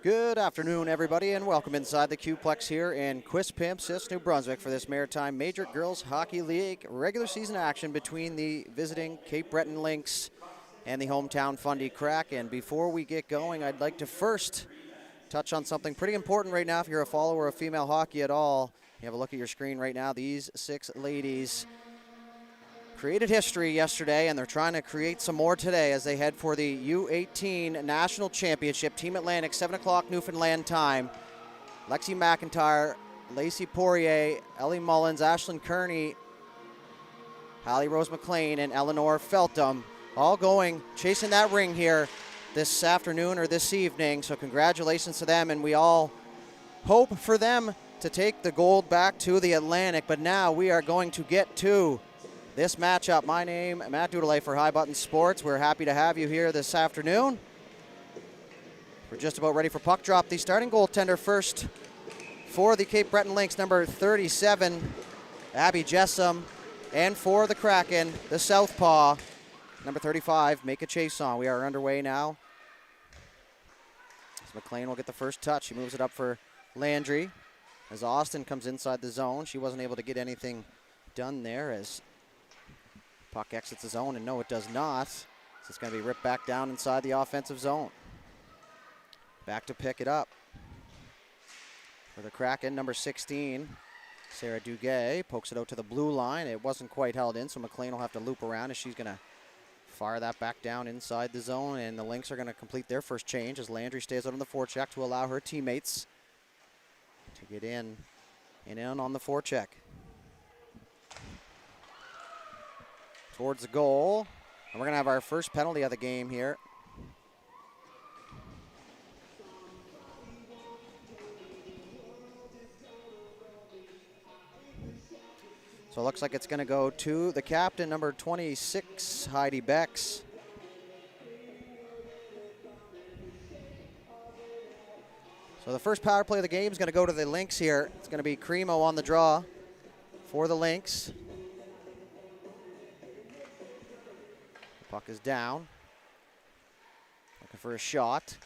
Good afternoon, everybody, and welcome inside the Q-Plex here in Quispamsis, New Brunswick for this Maritime Major Girls Hockey League regular season action between the visiting Cape Breton Lynx and the hometown Fundy Kraken. Before we get going, I'd like to first touch on something pretty important right now if you're a follower of female hockey at all. You have a look at your screen right now. These 6 ladies created history yesterday, and they're trying to create some more today as they head for the U18 National Championship. Team Atlantic, 7 o'clock Newfoundland time. Lexi McIntyre, Lacey Poirier, Ellie Mullins, Ashlyn Kearney, Hallie Rose McLean, and Eleanor Feltham all going, chasing that ring here this afternoon or this evening. So congratulations to them, and we all hope for them to take the gold back to the Atlantic. But now we are going to get to this matchup. My name, Matt Dudelay for High Button Sports. We're happy to have you here this afternoon. We're just about ready for puck drop. The starting goaltender first for the Cape Breton Lynx, number 37, Abby Jessam. And for the Kraken, the southpaw, number 35, Make a Chase on. We are underway now. As McLean will get the first touch. He moves it up for Landry. As Austin comes inside the zone, she wasn't able to get anything done there as puck exits the zone, and no, it does not. So it's going to be ripped back down inside the offensive zone. Back to pick it up for the Kraken, number 16, Sarah Duguay. Pokes it out to the blue line. It wasn't quite held in, so McLean will have to loop around as she's going to fire that back down inside the zone, and the Lynx are going to complete their first change as Landry stays out on the forecheck to allow her teammates to get in and in on the forecheck. Towards the goal, and we're going to have our first penalty of the game here. So it looks like it's going to go to the captain, number 26, Heidi Becks. So the first power play of the game is going to go to the Lynx here. It's going to be Cremo on the draw for the Lynx. Puck is down. Looking for a shot.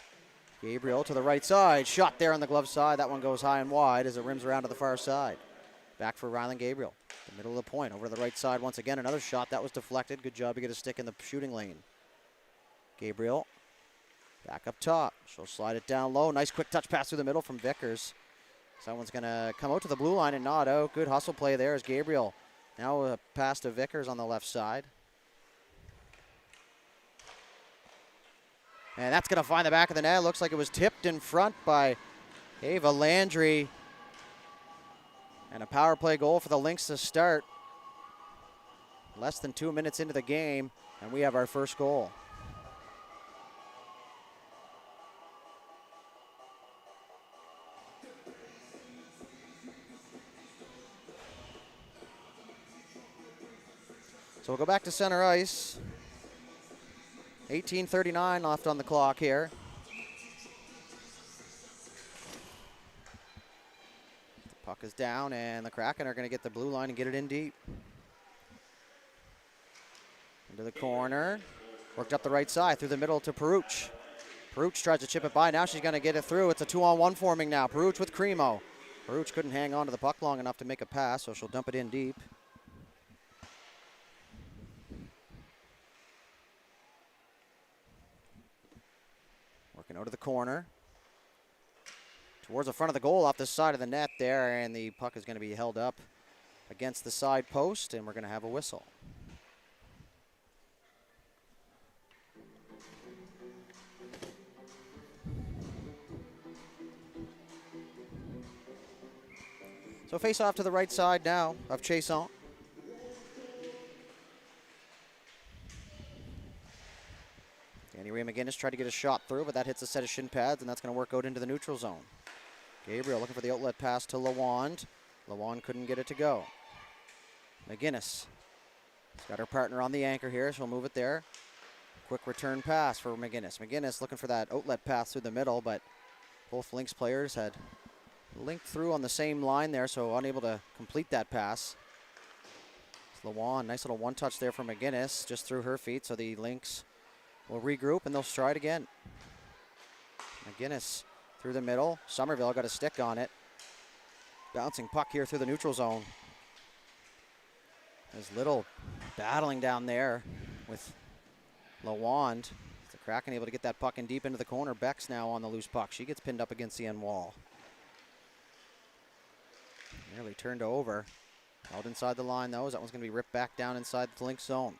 Gabriel to the right side. Shot there on the glove side. That one goes high and wide as it rims around to the far side. Back for Rylan Gabriel. The middle of the point. Over to the right side once again. Another shot. That was deflected. Good job to get a stick in the shooting lane. Gabriel back up top. She'll slide it down low. Nice quick touch pass through the middle from Vickers. So that one's going to come out to the blue line and not out. Good hustle play there as Gabriel. Now a pass to Vickers on the left side. And that's going to find the back of the net. Looks like it was tipped in front by Ava Landry. And a power play goal for the Lynx to start. Less than 2 minutes into the game, and we have our first goal. So we'll go back to center ice. 18:39 left on the clock here. The puck is down, and the Kraken are going to get the blue line and get it in deep. Into the corner. Worked up the right side through the middle to Peruch. Peruch tries to chip it by. Now she's going to get it through. It's a 2-on-1 forming now. Peruch with Cremo. Peruch couldn't hang on to the puck long enough to make a pass, so she'll dump it in deep. Working out of the corner. Towards the front of the goal off the side of the net there, and the puck is going to be held up against the side post, and we're going to have a whistle. So face off to the right side now of Chason. Danny Ray McGinnis tried to get a shot through, but that hits a set of shin pads, and that's going to work out into the neutral zone. Gabriel looking for the outlet pass to Lawand. Lawand couldn't get it to go. McGinnis. She's got her partner on the anchor here. She'll move it there. Quick return pass for McGinnis. McGinnis looking for that outlet pass through the middle, but both Lynx players had linked through on the same line there, so unable to complete that pass. Lawan, nice little one-touch there from McGinnis, just through her feet, so the Lynx will regroup and they'll stride again. McGinnis through the middle. Somerville got a stick on it. Bouncing puck here through the neutral zone. There's Little battling down there with Lawand. The Kraken able to get that puck in deep into the corner. Beck's now on the loose puck. She gets pinned up against the end wall. Nearly turned over. Out inside the line, though. That one's going to be ripped back down inside the Lynx zone.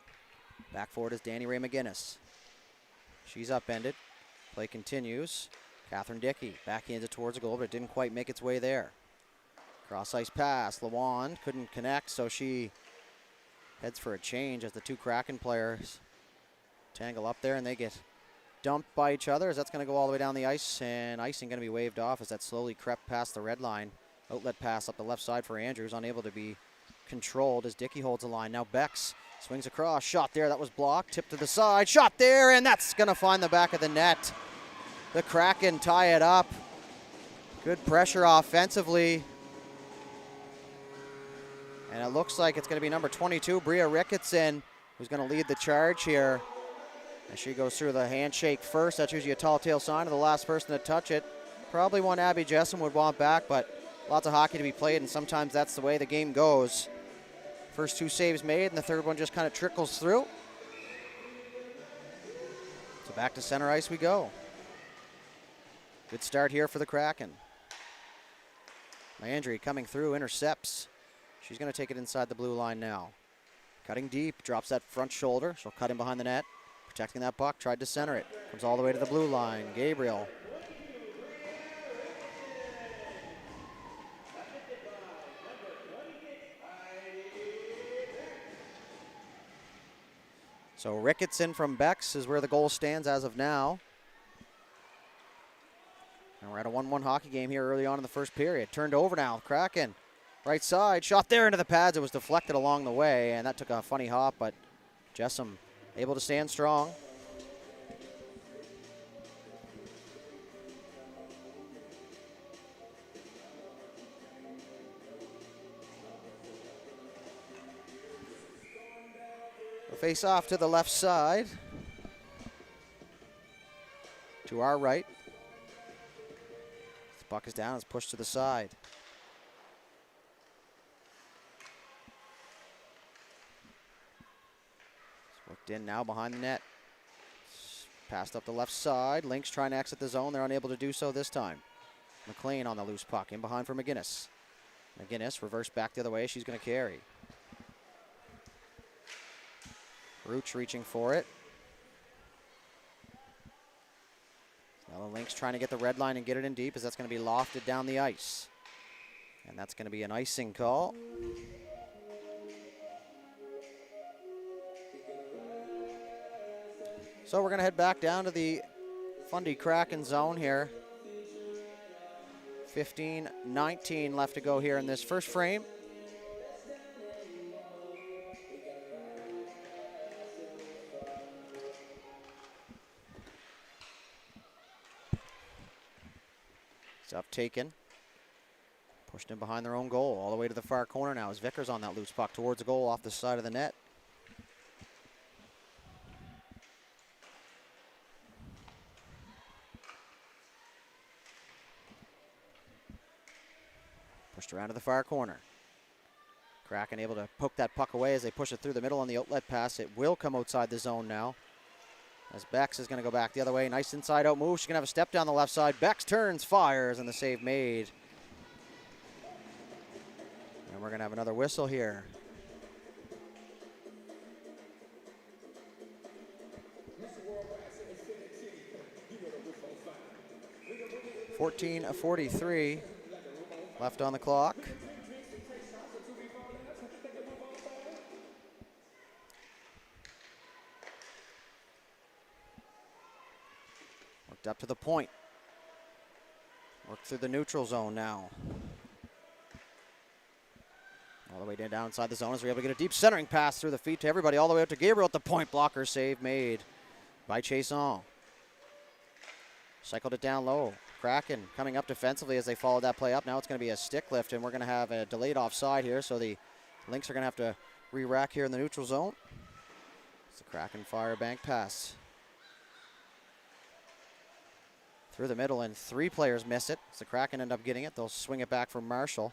Back forward is Danny Ray McGinnis. She's upended. Play continues. Catherine Dickey backhands it towards the goal, but it didn't quite make its way there. Cross-ice pass. Lawand couldn't connect, so she heads for a change as the two Kraken players tangle up there, and they get dumped by each other as that's going to go all the way down the ice, and icing going to be waved off as that slowly crept past the red line. Outlet pass up the left side for Andrews, unable to be controlled as Dickey holds the line. Now Becks swings across, shot there, that was blocked, tipped to the side, shot there, and that's going to find the back of the net. The Kraken tie it up. Good pressure offensively. And it looks like it's going to be number 22, Bria Ricketson, who's going to lead the charge here. As she goes through the handshake first. That's usually a tall tale sign of the last person to touch it. Probably one Abby Jessom would want back, but lots of hockey to be played, and sometimes that's the way the game goes. First two saves made, and the third one just kind of trickles through. So back to center ice we go. Good start here for the Kraken. Landry coming through, intercepts. She's going to take it inside the blue line now. Cutting deep, drops that front shoulder. She'll cut in behind the net. Protecting that puck, tried to center it. Comes all the way to the blue line. Gabriel. So Ricketson from Becks is where the goal stands as of now. And we're at a 1-1 hockey game here early on in the first period. Turned over now, Kraken. Right side, shot there into the pads. It was deflected along the way, and that took a funny hop, but Jessom able to stand strong. Face off to the left side. To our right. The puck is down, it's pushed to the side. It's worked in now behind the net. Passed up the left side. Lynx trying to exit the zone. They're unable to do so this time. McLean on the loose puck. In behind for McGinnis. McGinnis reversed back the other way. She's going to carry. Rooch reaching for it. Now the Lynx trying to get the red line and get it in deep as that's going to be lofted down the ice. And that's going to be an icing call. So we're going to head back down to the Fundy Kraken zone here. 15-19 left to go here in this first frame. It's up taken. Pushed in behind their own goal. All the way to the far corner now as Vickers on that loose puck towards the goal off the side of the net. Pushed around to the far corner. Kraken able to poke that puck away as they push it through the middle on the outlet pass. It will come outside the zone now. As Becks is going to go back the other way. Nice inside out move. She's going to have a step down the left side. Becks turns, fires, and the save made. And we're going to have another whistle here. .43 left on the clock. Up to the point. Work through the neutral zone now. All the way down inside the zone as we're able to get a deep centering pass through the feet to everybody, all the way up to Gabriel at the point. Blocker save made by Chason. Cycled it down low. Kraken coming up defensively as they followed that play up. Now it's going to be a stick lift, and we're going to have a delayed offside here, so the Lynx are going to have to re-rack here in the neutral zone. It's the Kraken fire bank pass. Through the middle, and 3 players miss it. So the Kraken end up getting it. They'll swing it back for Marshall.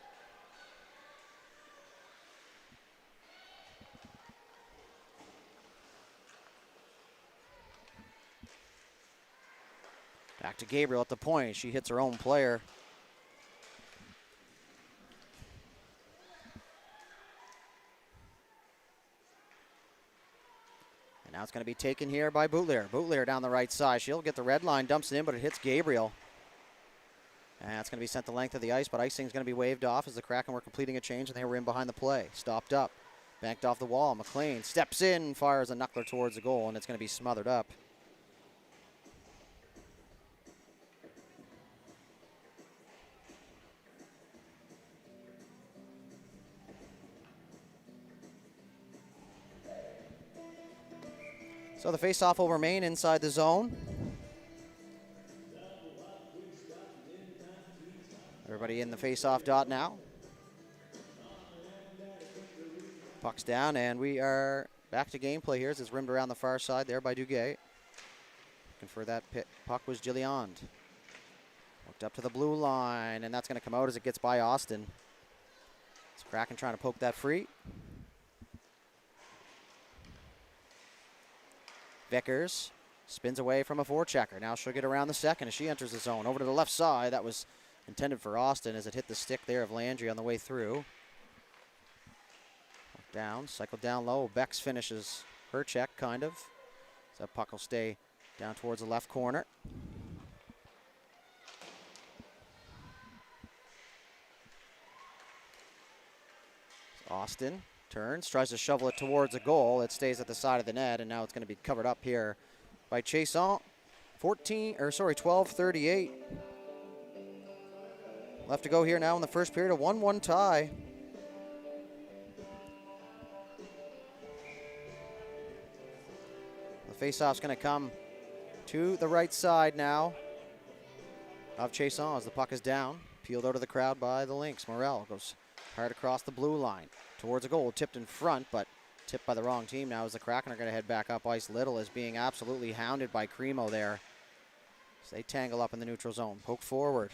Back to Gabriel at the point. She hits her own player. And now it's going to be taken here by Boutlier. Boutlier down the right side. She'll get the red line, dumps it in, but it hits Gabriel. And that's going to be sent the length of the ice, but icing is going to be waved off as the Kraken were completing a change and they were in behind the play. Stopped up, banked off the wall. McLean steps in, fires a knuckler towards the goal, and it's going to be smothered up. So the faceoff will remain inside the zone. Everybody in the faceoff dot now. Puck's down, and we are back to gameplay here as it's rimmed around the far side there by Duguay. Looking for that puck was Gilliand. Hooked up to the blue line, and that's going to come out as it gets by Austin. It's Kraken trying to poke that free. Vickers spins away from a forechecker. Now she'll get around the second as she enters the zone. Over to the left side. That was intended for Austin as it hit the stick there of Landry on the way through. Down, cycled down low. Bex finishes her check, kind of. So that puck will stay down towards the left corner. Austin turns, tries to shovel it towards the goal. It stays at the side of the net, and now it's going to be covered up here by Chason. 12:38 left to go here now in the first period. A 1-1 tie. The faceoff's going to come to the right side now of Chason as the puck is down. Peeled out of the crowd by the Lynx. Morel goes hard across the blue line towards a goal, tipped in front, but tipped by the wrong team now as the Kraken are going to head back up ice. Little is being absolutely hounded by Cremo there. So they tangle up in the neutral zone. Poke forward.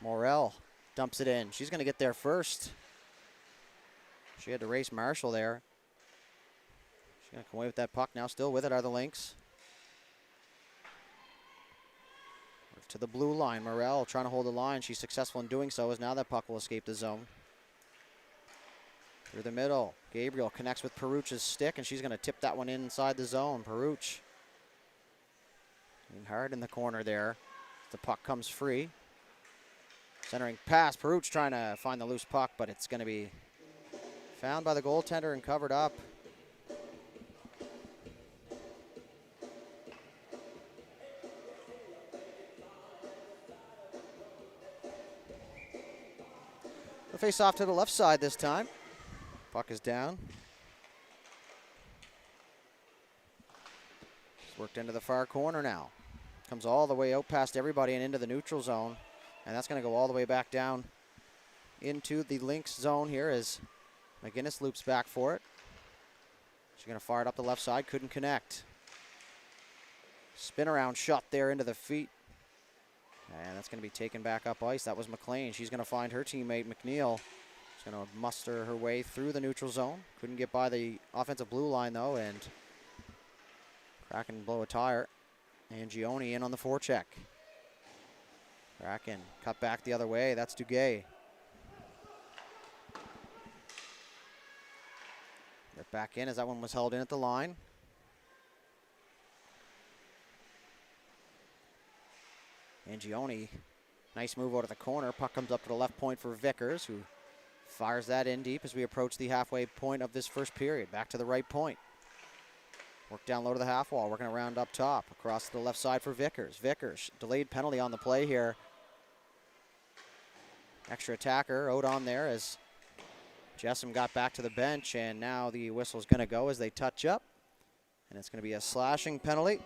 Morel dumps it in. She's going to get there first. She had to race Marshall there. She's going to come away with that puck now. Still with it are the Lynx. To the blue line. Morel trying to hold the line. She's successful in doing so as now that puck will escape the zone. Through the middle. Gabriel connects with Peruch's stick, and she's going to tip that one inside the zone. Peruch being hard in the corner there. The puck comes free. Centering pass. Peruch trying to find the loose puck, but it's going to be found by the goaltender and covered up. The face off to the left side this time. Puck is down. It's worked into the far corner now. Comes all the way out past everybody and into the neutral zone. And that's going to go all the way back down into the Lynx zone here as McGinnis loops back for it. She's going to fire it up the left side. Couldn't connect. Spin around shot there into the feet. And that's going to be taken back up ice. That was McLean. She's going to find her teammate, McNeil. She's going to muster her way through the neutral zone. Couldn't get by the offensive blue line, though, and Kraken blow a tire. And Gioni in on the forecheck. Kraken cut back the other way. That's Duguay. Right back in as that one was held in at the line. Angioni, nice move out of the corner. Puck comes up to the left point for Vickers, who fires that in deep as we approach the halfway point of this first period. Back to the right point. Work down low to the half wall, working around up top. Across to the left side for Vickers. Vickers, delayed penalty on the play here. Extra attacker out on there as Jessam got back to the bench, and now the whistle's going to go as they touch up. And it's going to be a slashing penalty.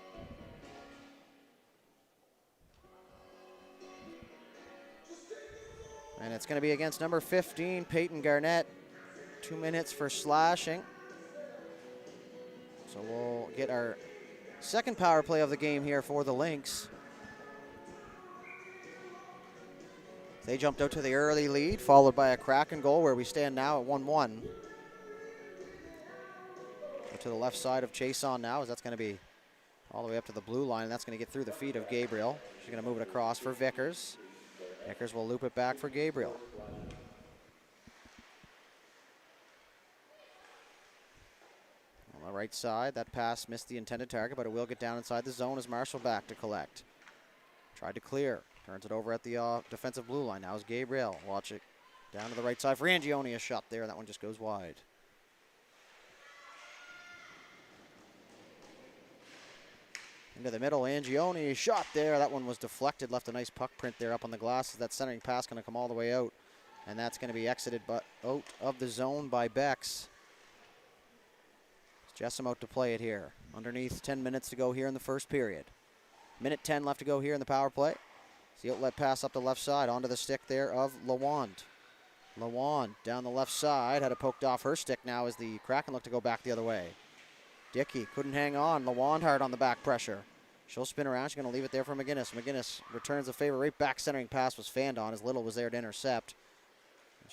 And it's going to be against number 15, Peyton Garnett. 2 minutes for slashing. So we'll get our second power play of the game here for the Lynx. They jumped out to the early lead, followed by a Kraken goal where we stand now at 1-1. To the left side of Chason now, as that's going to be all the way up to the blue line, and that's going to get through the feet of Gabriel. She's going to move it across for Vickers. Vickers will loop it back for Gabriel. On the right side, that pass missed the intended target, but it will get down inside the zone as Marshall back to collect. Tried to clear, turns it over at the defensive blue line. Now is Gabriel. Watch it down to the right side for Angione, a shot there. That one just goes wide. Into the middle, Angione, shot there. That one was deflected, left a nice puck print there up on the glass. That centering pass going to come all the way out, and that's going to be exited but out of the zone by Bex. Jessom out to play it here. Underneath 10 minutes to go here in the first period. Minute 10 left to go here in the power play. It's the outlet pass up the left side onto the stick there of Lawand. Lawand down the left side, had it poked off her stick now as the Kraken looked to go back the other way. Dickey couldn't hang on. Lawand hard on the back pressure. She'll spin around. She's going to leave it there for McGinnis. McGinnis returns the favor. Right back centering pass was fanned on as Little was there to intercept.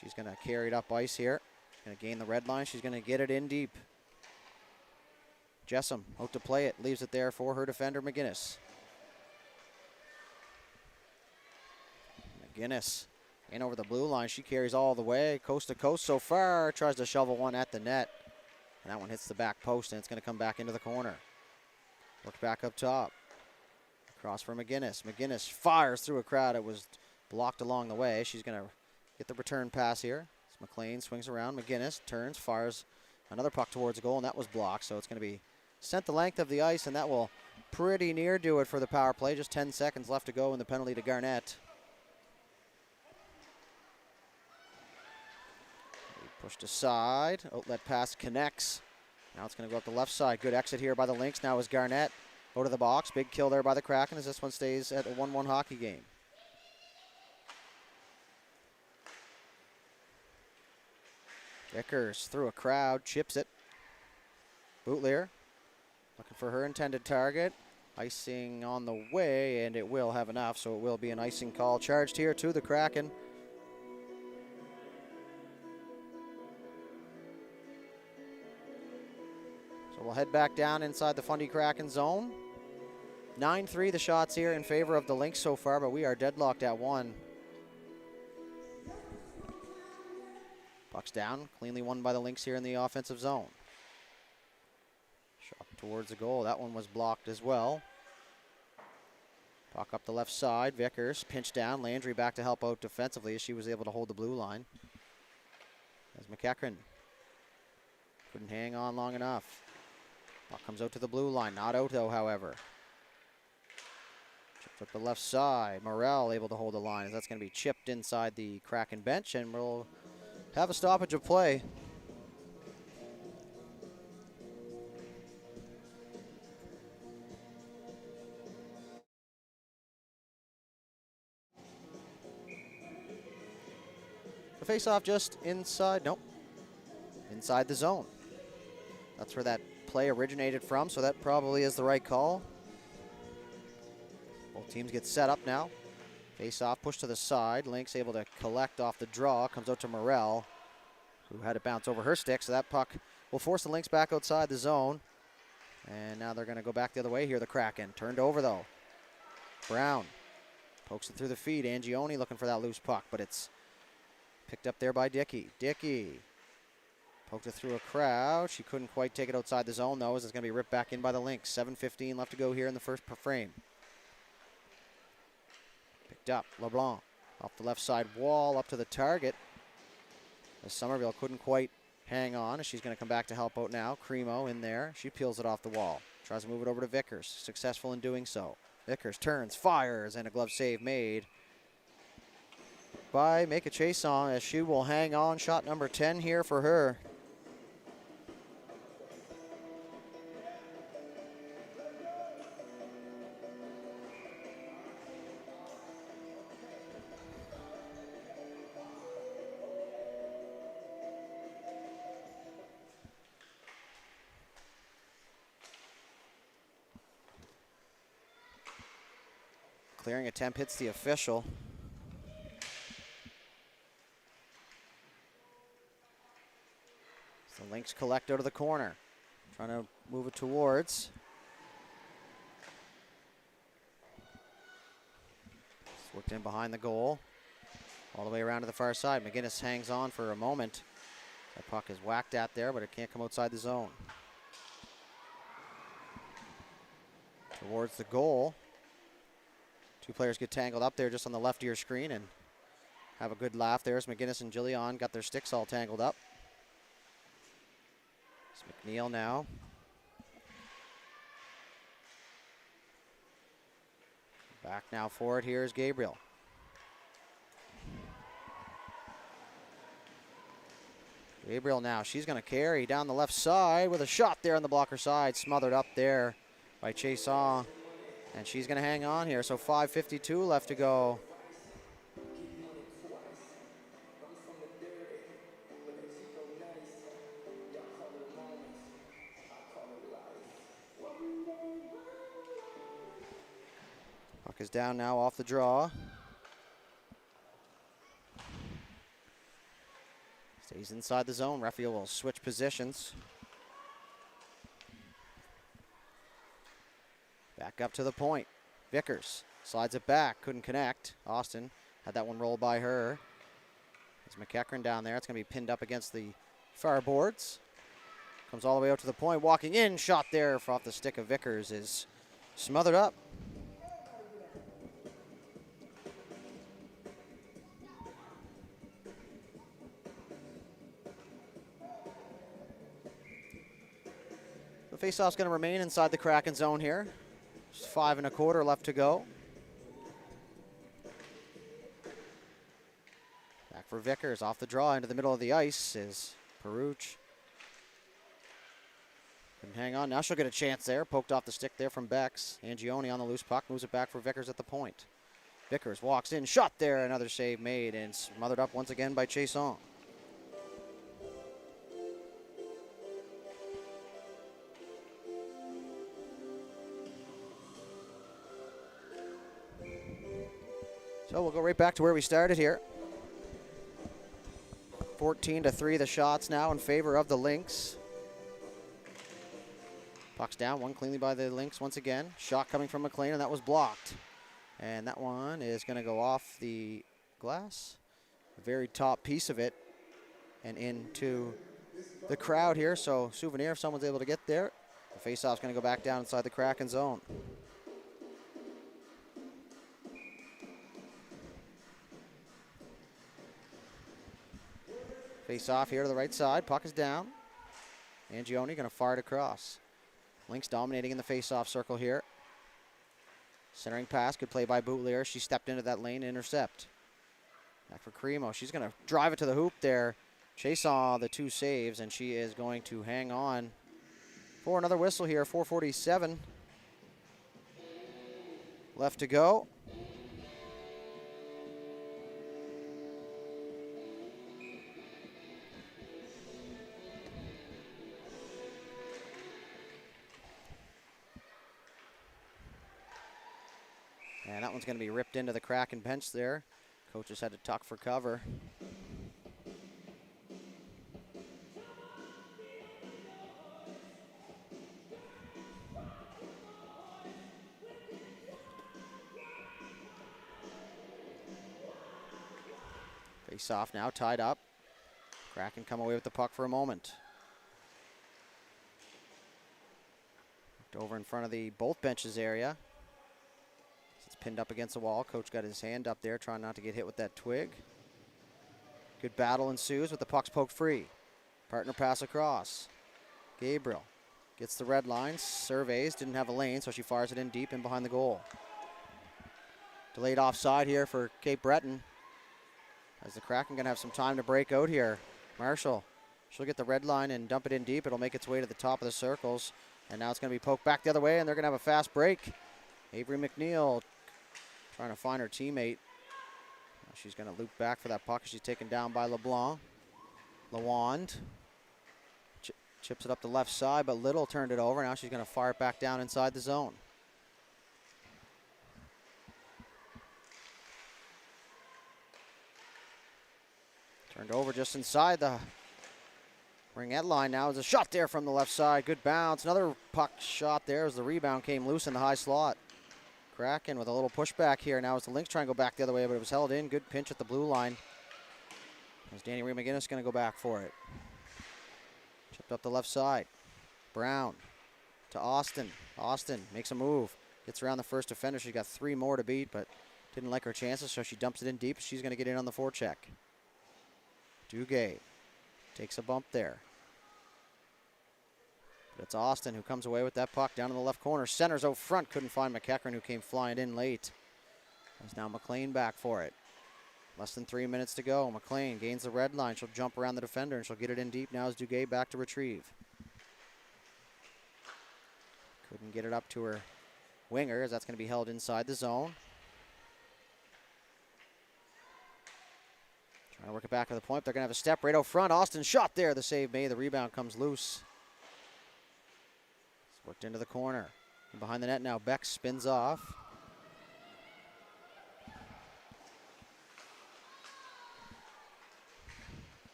She's going to carry it up ice here. Going to gain the red line. She's going to get it in deep. Jessom out to play it. Leaves it there for her defender, McGinnis. McGinnis in over the blue line. She carries all the way. Coast to coast so far. Tries to shovel one at the net. And that one hits the back post, and it's going to come back into the corner. Worked back up top. Across for McGinnis. McGinnis fires through a crowd. It was blocked along the way. She's going to get the return pass here. As McLean swings around. McGinnis turns, fires another puck towards the goal, and that was blocked. So it's going to be sent the length of the ice, and that will pretty near do it for the power play. Just 10 seconds left to go in the penalty to Garnett. Pushed aside, outlet pass connects. Now it's going to go up the left side. Good exit here by the Lynx. Now is Garnett out of the box. Big kill there by the Kraken as this one stays at a 1-1 hockey game. Vickers through a crowd, chips it. Bootleer looking for her intended target. Icing on the way, and it will have enough, so it will be an icing call charged here to the Kraken. We'll head back down inside the Fundy Kraken zone. 9-3 the shots here in favor of the Lynx so far, but we are deadlocked at 1. Puck's down, cleanly won by the Lynx here in the offensive zone. Shot towards the goal. That one was blocked as well. Puck up the left side. Vickers pinched down. Landry back to help out defensively as she was able to hold the blue line. As McEachran couldn't hang on long enough. Puck comes out to the blue line. Not out, though, however. Chipped up the left side. Morrell able to hold the line as that's going to be chipped inside the Kraken bench, and we'll have a stoppage of play. The face-off just inside, nope, inside the zone. That's where that play originated from, so that probably is the right call. Both teams get set up now. Face-off, push to the side. Lynx able to collect off the draw. Comes out to Morrell, who had it bounce over her stick, so that puck will force the Lynx back outside the zone. And now they're going to go back the other way here, the Kraken. Turned over, though. Brown pokes it through the feet. Angione looking for that loose puck, but it's picked up there by Dickey. Dickey poked it through a crowd. She couldn't quite take it outside the zone, though, as it's going to be ripped back in by the Lynx. 7:15 left to go here in the first frame. Picked up. LeBlanc off the left side wall up to the target. As Somerville couldn't quite hang on, as she's going to come back to help out now. Cremo in there. She peels it off the wall. Tries to move it over to Vickers. Successful in doing so. Vickers turns, fires, and a glove save made by Make a Chase on, as she will hang on. Shot number 10 here for her. Clearing attempt hits the official. So Lynx collect out of the corner. Trying to move it towards. It's worked in behind the goal. All the way around to the far side. McGinnis hangs on for a moment. That puck is whacked at there, but it can't come outside the zone. Towards the goal. Two players get tangled up there just on the left of your screen and have a good laugh there as McGinnis and Gillian got their sticks all tangled up. It's McNeil now. Back now for it. Here's Gabriel. Gabriel now, she's going to carry down the left side with a shot there on the blocker side. Smothered up there by Chason. And she's going to hang on here, so 5:52 left to go. Puck is down now off the draw. Stays inside the zone. Referee will switch positions. Back up to the point. Vickers slides it back. Couldn't connect. Austin had that one roll by her. There's McEachran down there. It's going to be pinned up against the far boards. Comes all the way out to the point. Walking in. Shot there off the stick of Vickers is smothered up. The faceoff's going to remain inside the Kraken zone here. Just 5 1/4 left to go. Back for Vickers, off the draw into the middle of the ice is Peruch. Couldn't hang on, now she'll get a chance there. Poked off the stick there from Bex. Angioni on the loose puck, moves it back for Vickers at the point. Vickers walks in, shot there, another save made and smothered up once again by Chason. So we'll go right back to where we started here. 14-3 the shots now in favor of the Lynx. Puck's down, one cleanly by the Lynx once again. Shot coming from McLean, and that was blocked. And that one is going to go off the glass. The very top piece of it and into the crowd here. So souvenir if someone's able to get there. The faceoff's going to go back down inside the Kraken zone. Face off here to the right side. Puck is down. Angioni going to fire it across. Lynx dominating in the face-off circle here. Centering pass. Good play by Boutlier. She stepped into that lane to intercept. Back for Cremo. She's going to drive it to the hoop there. Chase saw the 2 saves, and she is going to hang on for another whistle here. 4:47 left to go. And that one's going to be ripped into the Kraken bench there. Coaches had to tuck for cover. Face off now, tied up. Kraken come away with the puck for a moment. Over in front of the both benches area. It's pinned up against the wall. Coach got his hand up there, trying not to get hit with that twig. Good battle ensues with the puck's poked free. Partner pass across. Gabriel gets the red line, surveys, didn't have a lane, so she fires it in deep in behind the goal. Delayed offside here for Cape Breton. As the Kraken gonna have some time to break out here. Marshall, she'll get the red line and dump it in deep. It'll make its way to the top of the circles. And now it's gonna be poked back the other way, and they're gonna have a fast break. Avery McNeil trying to find her teammate. She's going to loop back for that puck. She's taken down by LeBlanc. Lawand chips it up the left side, but Little turned it over. Now she's going to fire it back down inside the zone. Turned over just inside the ringette line now. There's a shot there from the left side. Good bounce. Another puck shot there as the rebound came loose in the high slot. Kraken with a little pushback here. Now as the Lynx trying to go back the other way, but it was held in. Good pinch at the blue line. As Danny Reed McGinnis going to go back for it. Chipped up the left side. Brown to Austin. Austin makes a move. Gets around the first defender. She's got 3 more to beat, but didn't like her chances, so she dumps it in deep. She's going to get in on the forecheck. Duguay takes a bump there. But it's Austin who comes away with that puck down in the left corner. Centers out front. Couldn't find McEachern, who came flying in late. There's now McLean back for it. Less than 3 minutes to go. McLean gains the red line. She'll jump around the defender, and she'll get it in deep. Now is Duguay back to retrieve. Couldn't get it up to her winger, as that's going to be held inside the zone. Trying to work it back to the point. They're going to have a step right out front. Austin shot there. The save made. The rebound comes loose. It's worked into the corner. And behind the net now, Beck spins off.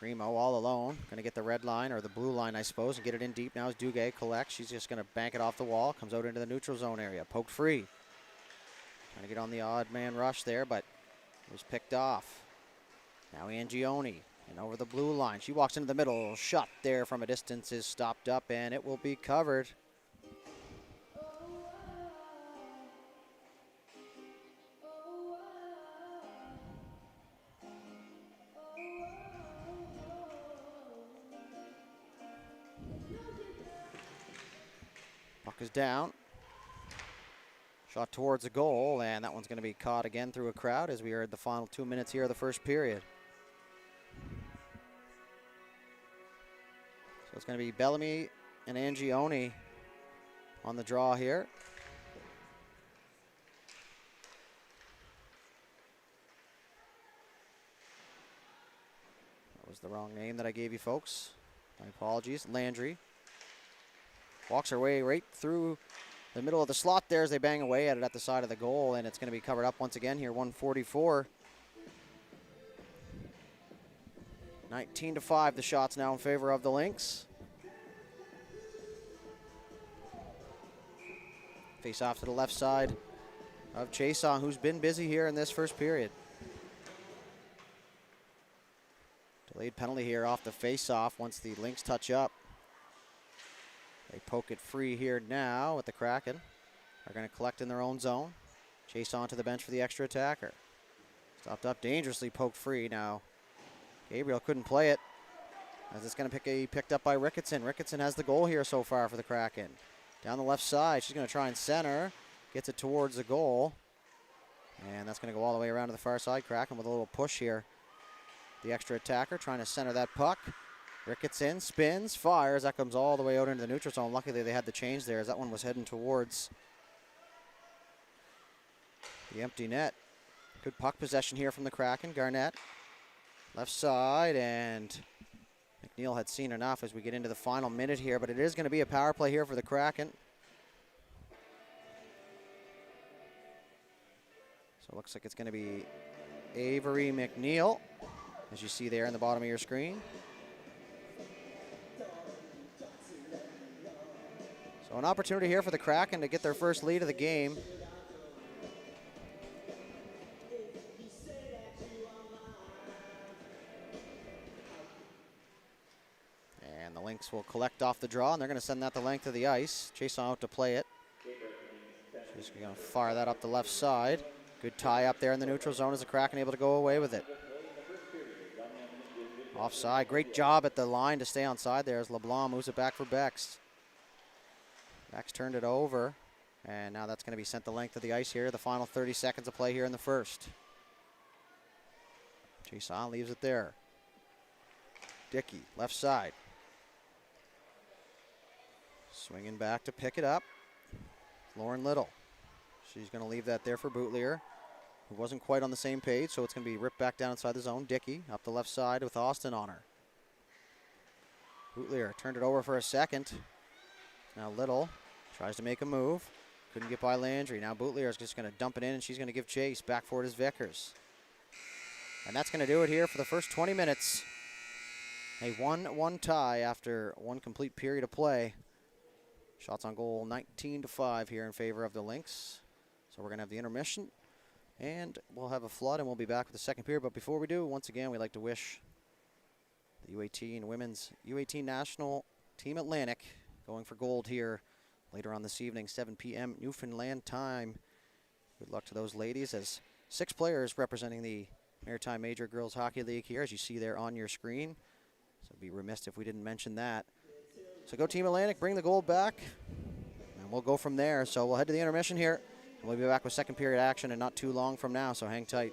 Cremo all alone. Going to get the red line, or the blue line, I suppose, and get it in deep. Now as Duguay collects. She's just going to bank it off the wall. Comes out into the neutral zone area. Poked free. Trying to get on the odd man rush there, but it was picked off. Now Angioni, and over the blue line. She walks into the middle. Shot there from a distance is stopped up, and it will be covered. Puck is down. Shot towards the goal, and that one's going to be caught again through a crowd as we heard the final 2 minutes here of the first period. So it's going to be Bellamy and Angioni on the draw here. That was the wrong name that I gave you folks. My apologies. Landry walks her way right through the middle of the slot there as they bang away at it at the side of the goal, and it's going to be covered up once again here, 144. 19-5, the shots now in favor of the Lynx. Face off to the left side of Chason, who's been busy here in this first period. Delayed penalty here off the face-off once the Lynx touch up. They poke it free here now with the Kraken. They're going to collect in their own zone. Chase on to the bench for the extra attacker. Stopped up dangerously, poked free. Now Gabriel couldn't play it as it's going to be picked up by Ricketson. Ricketson has the goal here so far for the Kraken. Down the left side, she's going to try and center. Gets it towards the goal. And that's going to go all the way around to the far side. Kraken with a little push here. The extra attacker trying to center that puck. Ricketson spins, fires. That comes all the way out into the neutral zone. Luckily, they had the change there as that one was heading towards the empty net. Good puck possession here from the Kraken. Garnett, left side, and McNeil had seen enough as we get into the final minute here, but it is going to be a power play here for the Kraken. So it looks like it's going to be Avery McNeil, as you see there in the bottom of your screen. So an opportunity here for the Kraken to get their first lead of the game. And the Lynx will collect off the draw, and they're going to send that the length of the ice. Chason out to play it. She's going to fire that up the left side. Good tie up there in the neutral zone as the Kraken able to go away with it. Offside. Great job at the line to stay onside there as LeBlanc moves it back for Bex. Bex turned it over, and now that's going to be sent the length of the ice here. The final 30 seconds of play here in the first. Chason leaves it there. Dickey, left side. Swinging back to pick it up. Lauren Little. She's going to leave that there for Boutlier, who wasn't quite on the same page, so it's going to be ripped back down inside the zone. Dickey up the left side with Austin on her. Boutlier turned it over for a second. Now Little tries to make a move. Couldn't get by Landry. Now Boutlier is just going to dump it in, and she's going to give chase. Back for it is Vickers. And that's going to do it here for the first 20 minutes. A 1-1 tie after one complete period of play. Shots on goal 19-5 here in favor of the Lynx. So we're going to have the intermission, and we'll have a flood, and we'll be back with the second period. But before we do, once again, we'd like to wish the U18 women's U18 national team Atlantic going for gold here later on this evening, 7 p.m. Newfoundland time. Good luck to those ladies, as 6 players representing the Maritime Major Girls Hockey League here, as you see there on your screen. So it'd be remiss if we didn't mention that. So go Team Atlantic, bring the gold back, and we'll go from there. So we'll head to the intermission here, and we'll be back with second period action in not too long from now, so hang tight.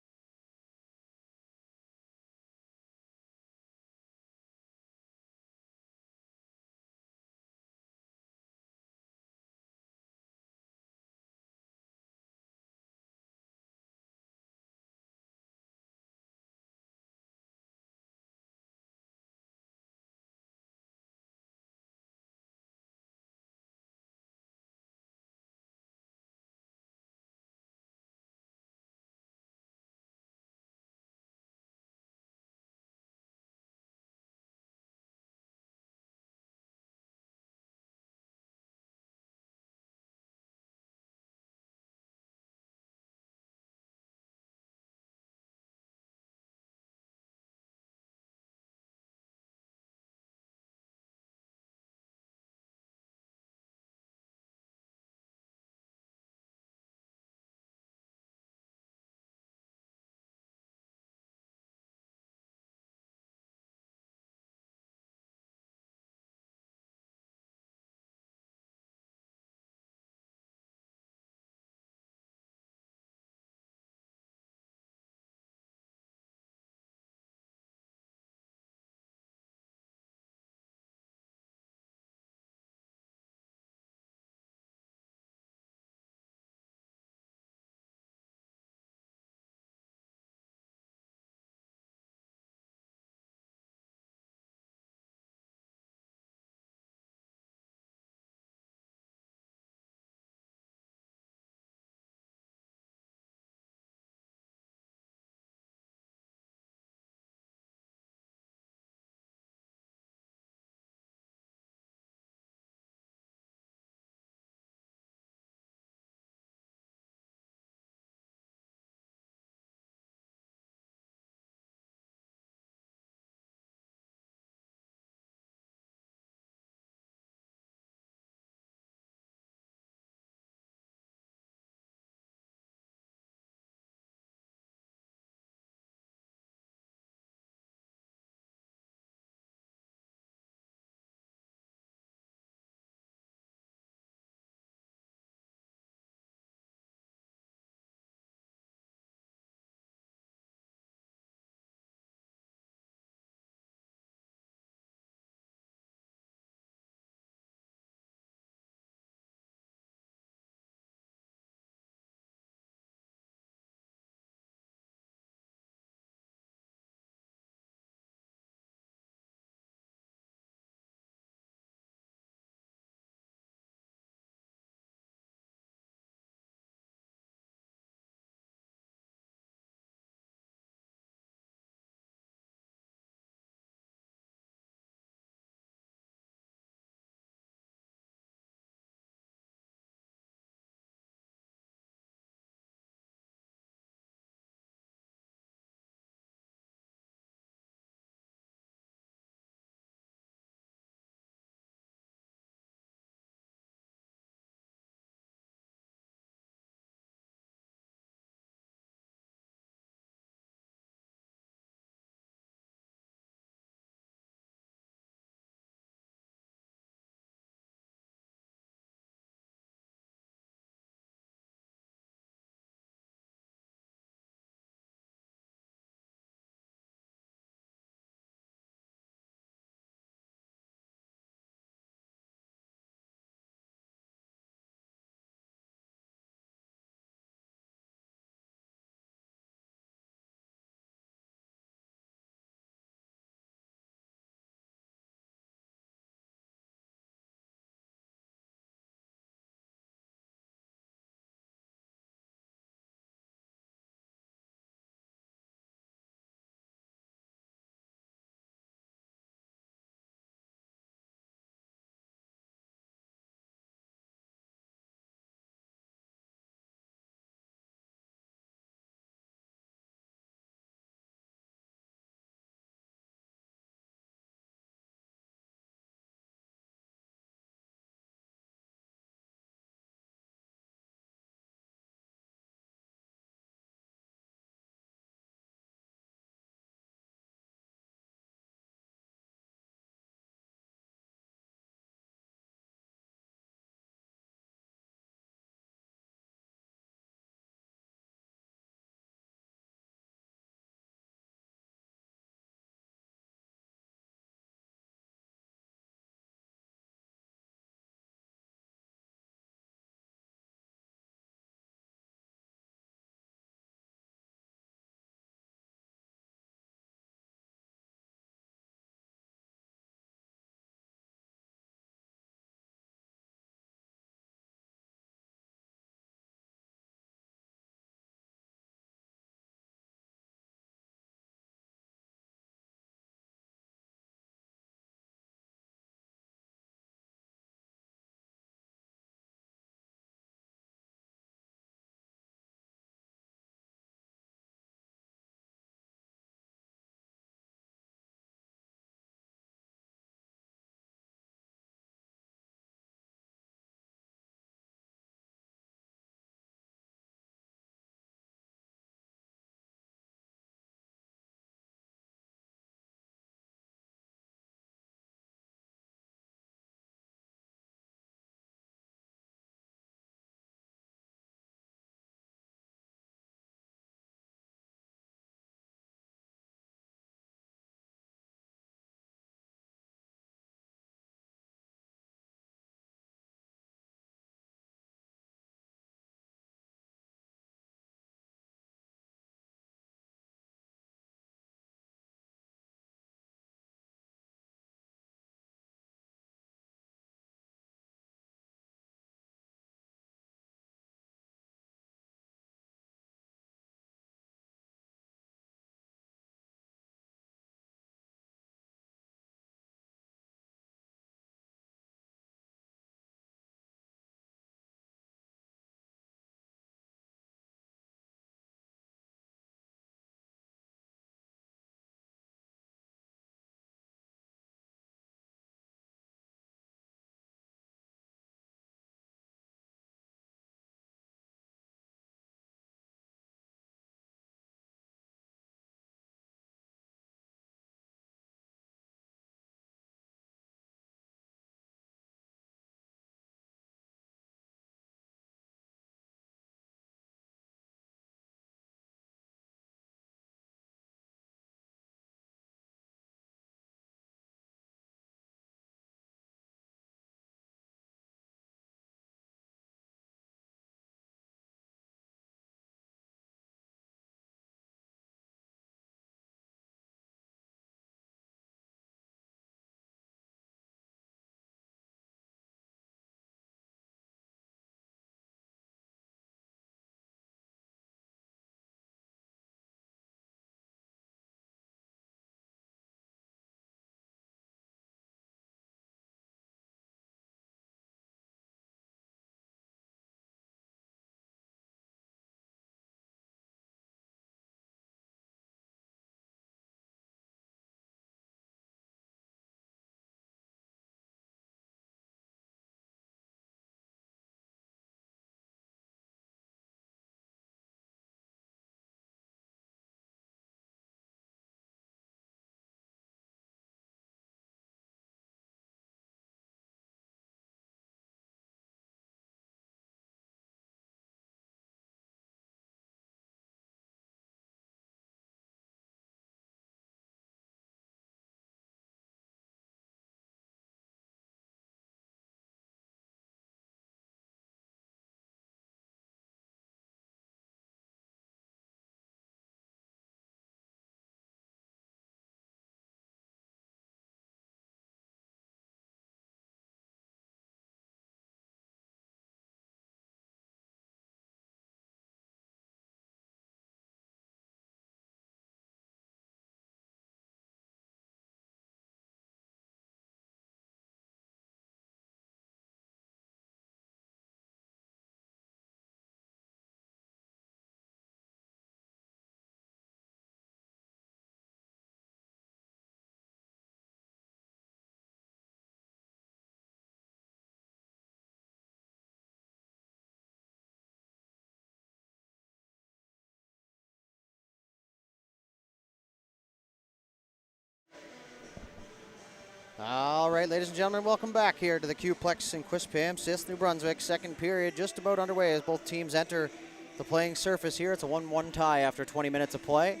All right, ladies and gentlemen, welcome back here to the Q-Plex in Quispam, Sis, New Brunswick. Second period just about underway as both teams enter the playing surface here. It's a 1-1 tie after 20 minutes of play.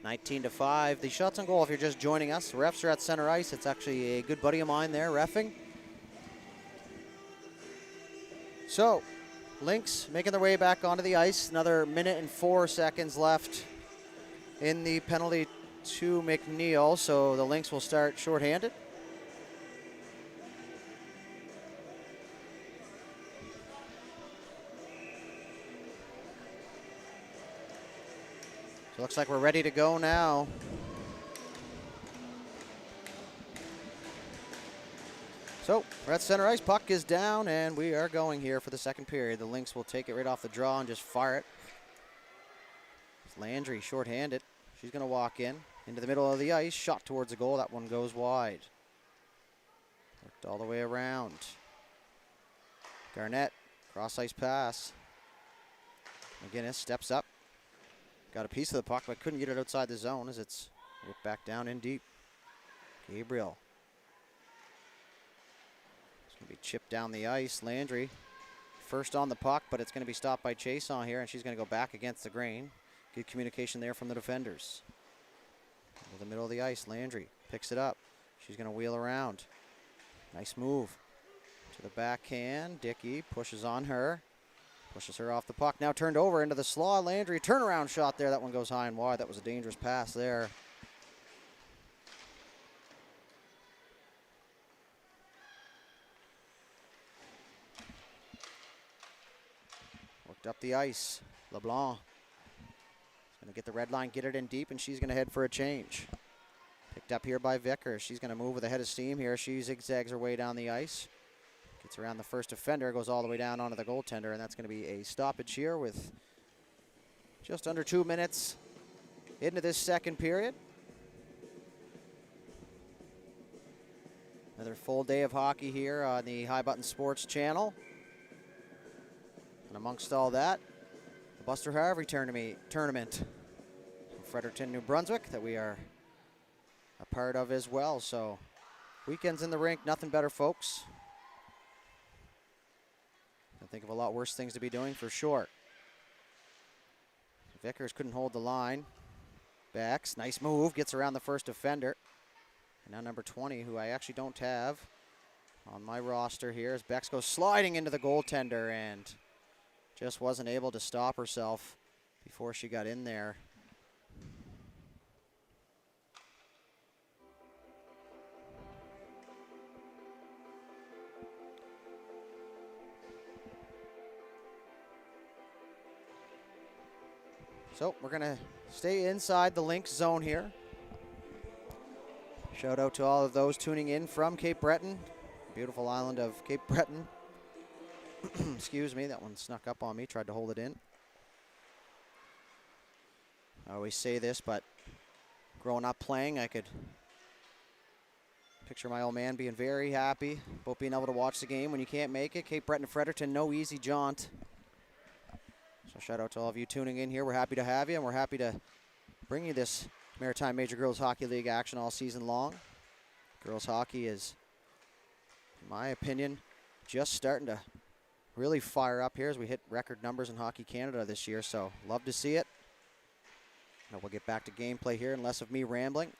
19-5. The shots on goal, if you're just joining us, the refs are at center ice. It's actually a good buddy of mine there, reffing. So, Lynx making their way back onto the ice. Another minute and 4 seconds left in the penalty to McNeil. So the Lynx will start shorthanded. So looks like we're ready to go now. So we're at center ice, puck is down, and we are going here for the second period. The Lynx will take it right off the draw and just fire it. It's Landry shorthanded. She's gonna walk into the middle of the ice, shot towards the goal. That one goes wide. Worked all the way around. Garnett, cross ice pass. McGinnis steps up. Got a piece of the puck, but couldn't get it outside the zone as it's whipped back down in deep. Gabriel. It's going to be chipped down the ice. Landry first on the puck, but it's going to be stopped by Chason here, and she's going to go back against the grain. Good communication there from the defenders. Into the middle of the ice, Landry picks it up. She's going to wheel around. Nice move. To the backhand. Dickey pushes on her. Pushes her off the puck. Now turned over into the slaw. Landry, turnaround shot there. That one goes high and wide. That was a dangerous pass there. Worked up the ice. LeBlanc is going to get the red line, get it in deep, and she's going to head for a change. Picked up here by Vickers. She's going to move with a head of steam here. She zigzags her way down the ice. Gets around the first defender, goes all the way down onto the goaltender, and that's going to be a stoppage here with just under 2 minutes into this second period. Another full day of hockey here on the High Button Sports channel. And amongst all that, the Buster Harvey tournament in Fredericton, New Brunswick that we are a part of as well. So weekends in the rink, nothing better, folks. I think of a lot worse things to be doing for sure. Vickers couldn't hold the line. Backs, nice move, gets around the first defender. And now number 20, who I actually don't have on my roster here, as Bex goes sliding into the goaltender and just wasn't able to stop herself before she got in there. So we're going to stay inside the Lynx zone here. Shout out to all of those tuning in from Cape Breton, beautiful island of Cape Breton. Excuse me, that one snuck up on me, tried to hold it in. I always say this, but growing up playing, I could picture my old man being very happy about being able to watch the game when you can't make it. Cape Breton, Fredericton, no easy jaunt. So shout out to all of you tuning in here. We're happy to have you, and we're happy to bring you this Maritime Major Girls Hockey League action all season long. Girls hockey is, in my opinion, just starting to really fire up here as we hit record numbers in Hockey Canada this year, so love to see it. Now we'll get back to gameplay here and less of me rambling.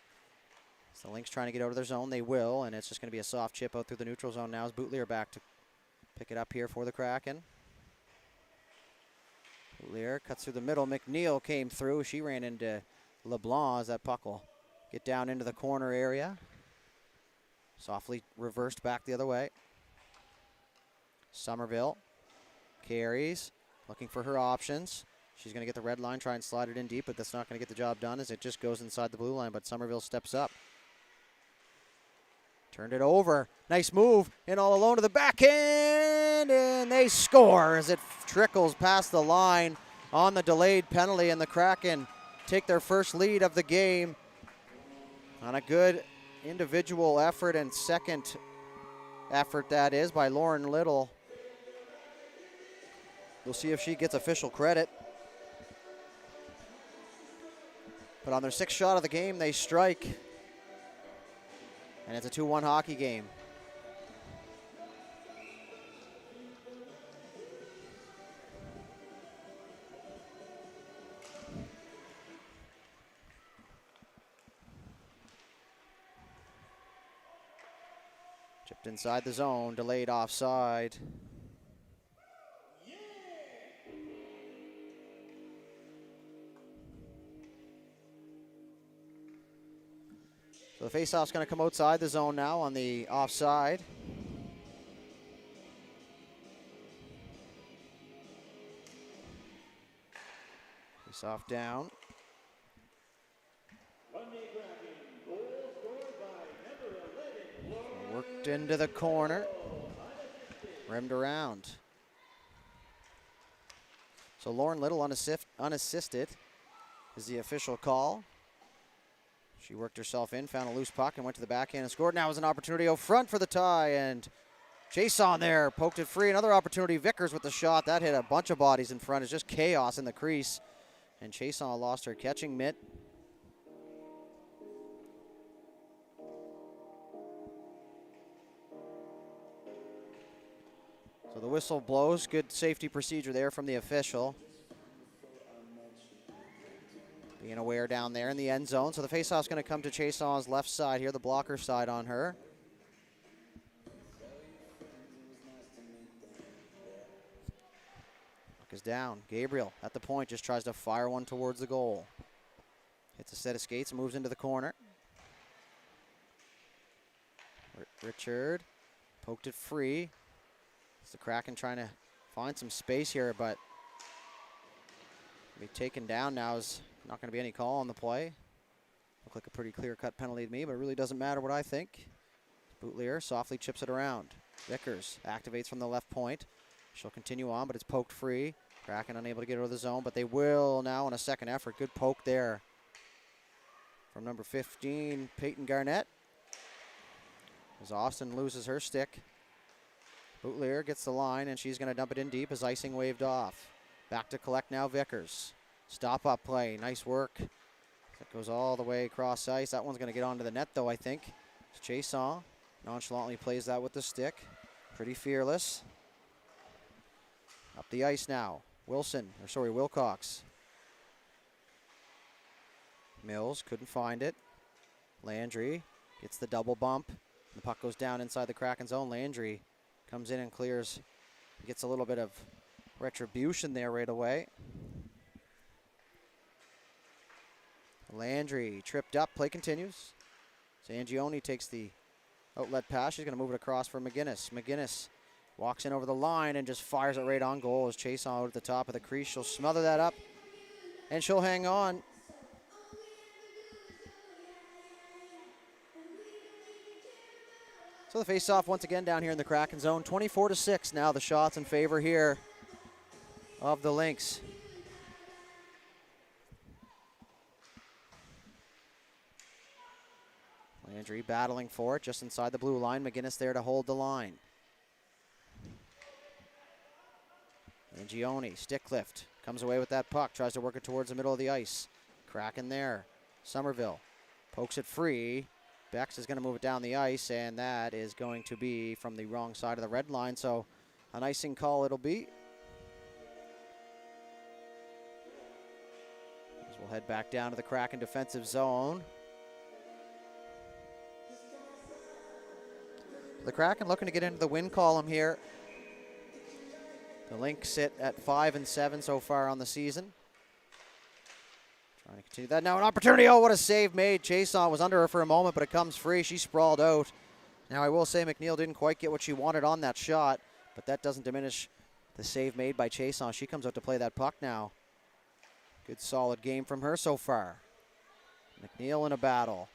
So the Lynx trying to get out of their zone. They will, and it's just going to be a soft chip out through the neutral zone now as Bootleer back to pick it up here for the Kraken. Lear cuts through the middle. McNeil came through. She ran into LeBlanc as that puck will get down into the corner area. Softly reversed back the other way. Somerville carries, looking for her options. She's going to get the red line, try and slide it in deep, but that's not going to get the job done as it just goes inside the blue line, but Somerville steps up. Turned it over. Nice move. In all alone to the backhand, and they score as it trickles past the line on the delayed penalty, and the Kraken take their first lead of the game on a good individual effort and second effort, that is, by Lauren Little. We'll see if she gets official credit. But on their sixth shot of the game, they strike. And it's a 2-1 hockey game. Chipped inside the zone, delayed offside. So the faceoff's going to come outside the zone now on the offside. Faceoff down. Worked into the corner. Rimmed around. So Lauren Little unassisted is the official call. She worked herself in, found a loose puck, and went to the backhand and scored. Now is an opportunity out front for the tie, and Chase on there, poked it free. Another opportunity, Vickers with the shot. That hit a bunch of bodies in front. It's just chaos in the crease. And Chason lost her catching mitt. So the whistle blows. Good safety procedure there from the official. Being aware down there in the end zone. So the faceoff's going to come to Chason's left side here, the blocker side on her. Puck is down. Gabriel at the point just tries to fire one towards the goal. Hits a set of skates, moves into the corner. Richard poked it free. It's the Kraken trying to find some space here, but be taken down now. Is not going to be any call on the play. Looked like a pretty clear-cut penalty to me, but it really doesn't matter what I think. Boutlier softly chips it around. Vickers activates from the left point. She'll continue on, but it's poked free. Kraken unable to get out of the zone, but they will now on a second effort. Good poke there from number 15, Peyton Garnett. As Austin loses her stick. Boutlier gets the line, and she's going to dump it in deep as icing waved off. Back to collect now, Vickers. Stop-up play. Nice work. That goes all the way across ice. That one's going to get onto the net, though, I think. Chason nonchalantly plays that with the stick. Pretty fearless. Up the ice now. Wilcox. Mills couldn't find it. Landry gets the double bump. The puck goes down inside the Kraken zone. Landry comes in and clears. Gets a little bit of retribution there right away. Landry tripped up. Play continues. Zangione takes the outlet pass. She's going to move it across for McGinnis. McGinnis walks in over the line and just fires it right on goal as Chase out at the top of the crease. She'll smother that up, and she'll hang on. So the face-off once again down here in the Kraken zone. 24-6 now, the shots in favor here of the Lynx. Landry battling for it just inside the blue line. McGinnis there to hold the line. Angione, stick lift, comes away with that puck, tries to work it towards the middle of the ice. Kraken there. Somerville pokes it free. Bex is going to move it down the ice, and that is going to be from the wrong side of the red line, so an icing call it'll be. As we'll head back down to the Kraken defensive zone. The Kraken looking to get into the win column here. The Lynx sit at 5-7 so far on the season. Trying to continue that. Now an opportunity. Oh, what a save made. Chason was under her for a moment, but it comes free. She sprawled out. Now I will say McNeil didn't quite get what she wanted on that shot, but that doesn't diminish the save made by Chason. She comes out to play that puck now. Good solid game from her so far. McNeil in a battle.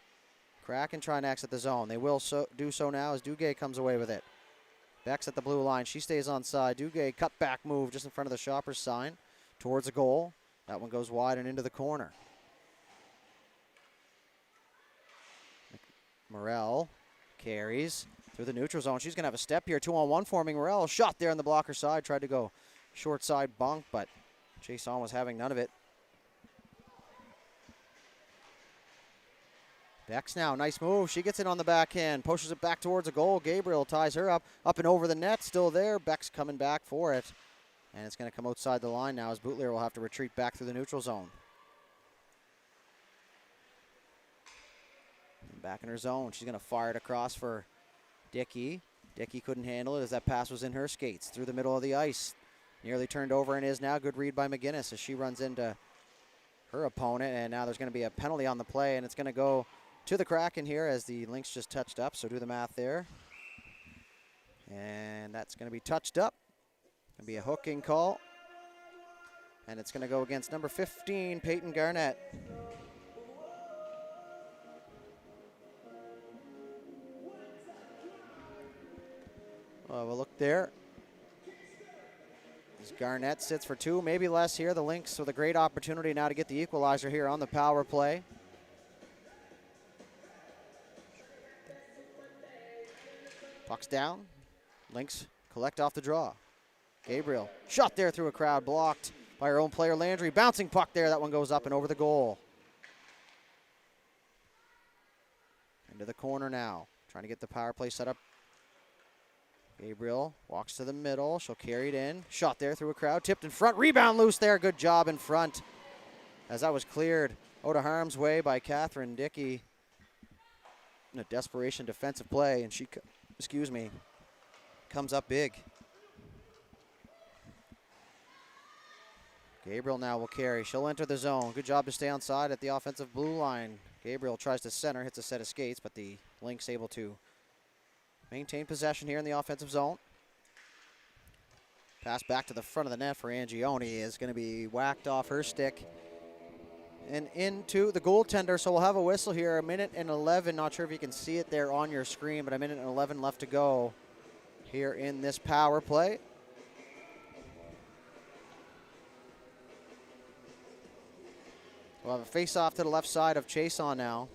Kraken trying to exit the zone. They will do so now as Duguay comes away with it. Beck's at the blue line. She stays on side. Duguay cut back move just in front of the shopper's sign towards a goal. That one goes wide and into the corner. Morel carries through the neutral zone. She's going to have a step here. 2-on-1 forming. Morel shot there on the blocker side. Tried to go short side bunk, but Chason was having none of it. Bex now, nice move. She gets it on the backhand, pushes it back towards a goal. Gabriel ties her up and over the net, still there. Beck's coming back for it. And it's going to come outside the line now as Boutlier will have to retreat back through the neutral zone. And back in her zone, she's going to fire it across for Dickey. Dickey couldn't handle it as that pass was in her skates through the middle of the ice. Nearly turned over and is now. Good read by McGinnis as she runs into her opponent. And now there's going to be a penalty on the play, and it's going to go to the Kraken here as the Lynx just touched up, so do the math there. And that's going to be touched up. Going to be a hooking call. And it's going to go against number 15, Peyton Garnett. We'll look there. As Garnett sits for 2, maybe less here. The Lynx with a great opportunity now to get the equalizer here on the power play. Puck's down. Lynx collect off the draw. Gabriel shot there through a crowd, blocked by her own player Landry. Bouncing puck there. That one goes up and over the goal. Into the corner now. Trying to get the power play set up. Gabriel walks to the middle. She'll carry it in. Shot there through a crowd. Tipped in front. Rebound loose there. Good job in front. As that was cleared out of harm's way by Catherine Dickey. In a desperation defensive play. And she, comes up big. Gabriel now will carry. She'll enter the zone. Good job to stay on side at the offensive blue line. Gabriel tries to center, hits a set of skates, but the Lynx able to maintain possession here in the offensive zone. Pass back to the front of the net for Angioni is going to be whacked off her stick and into the goaltender. So we'll have a whistle here. 1:11. Not sure if you can see it there on your screen, but 1:11 left to go here in this power play. We'll have a face-off to the left side of Chason now.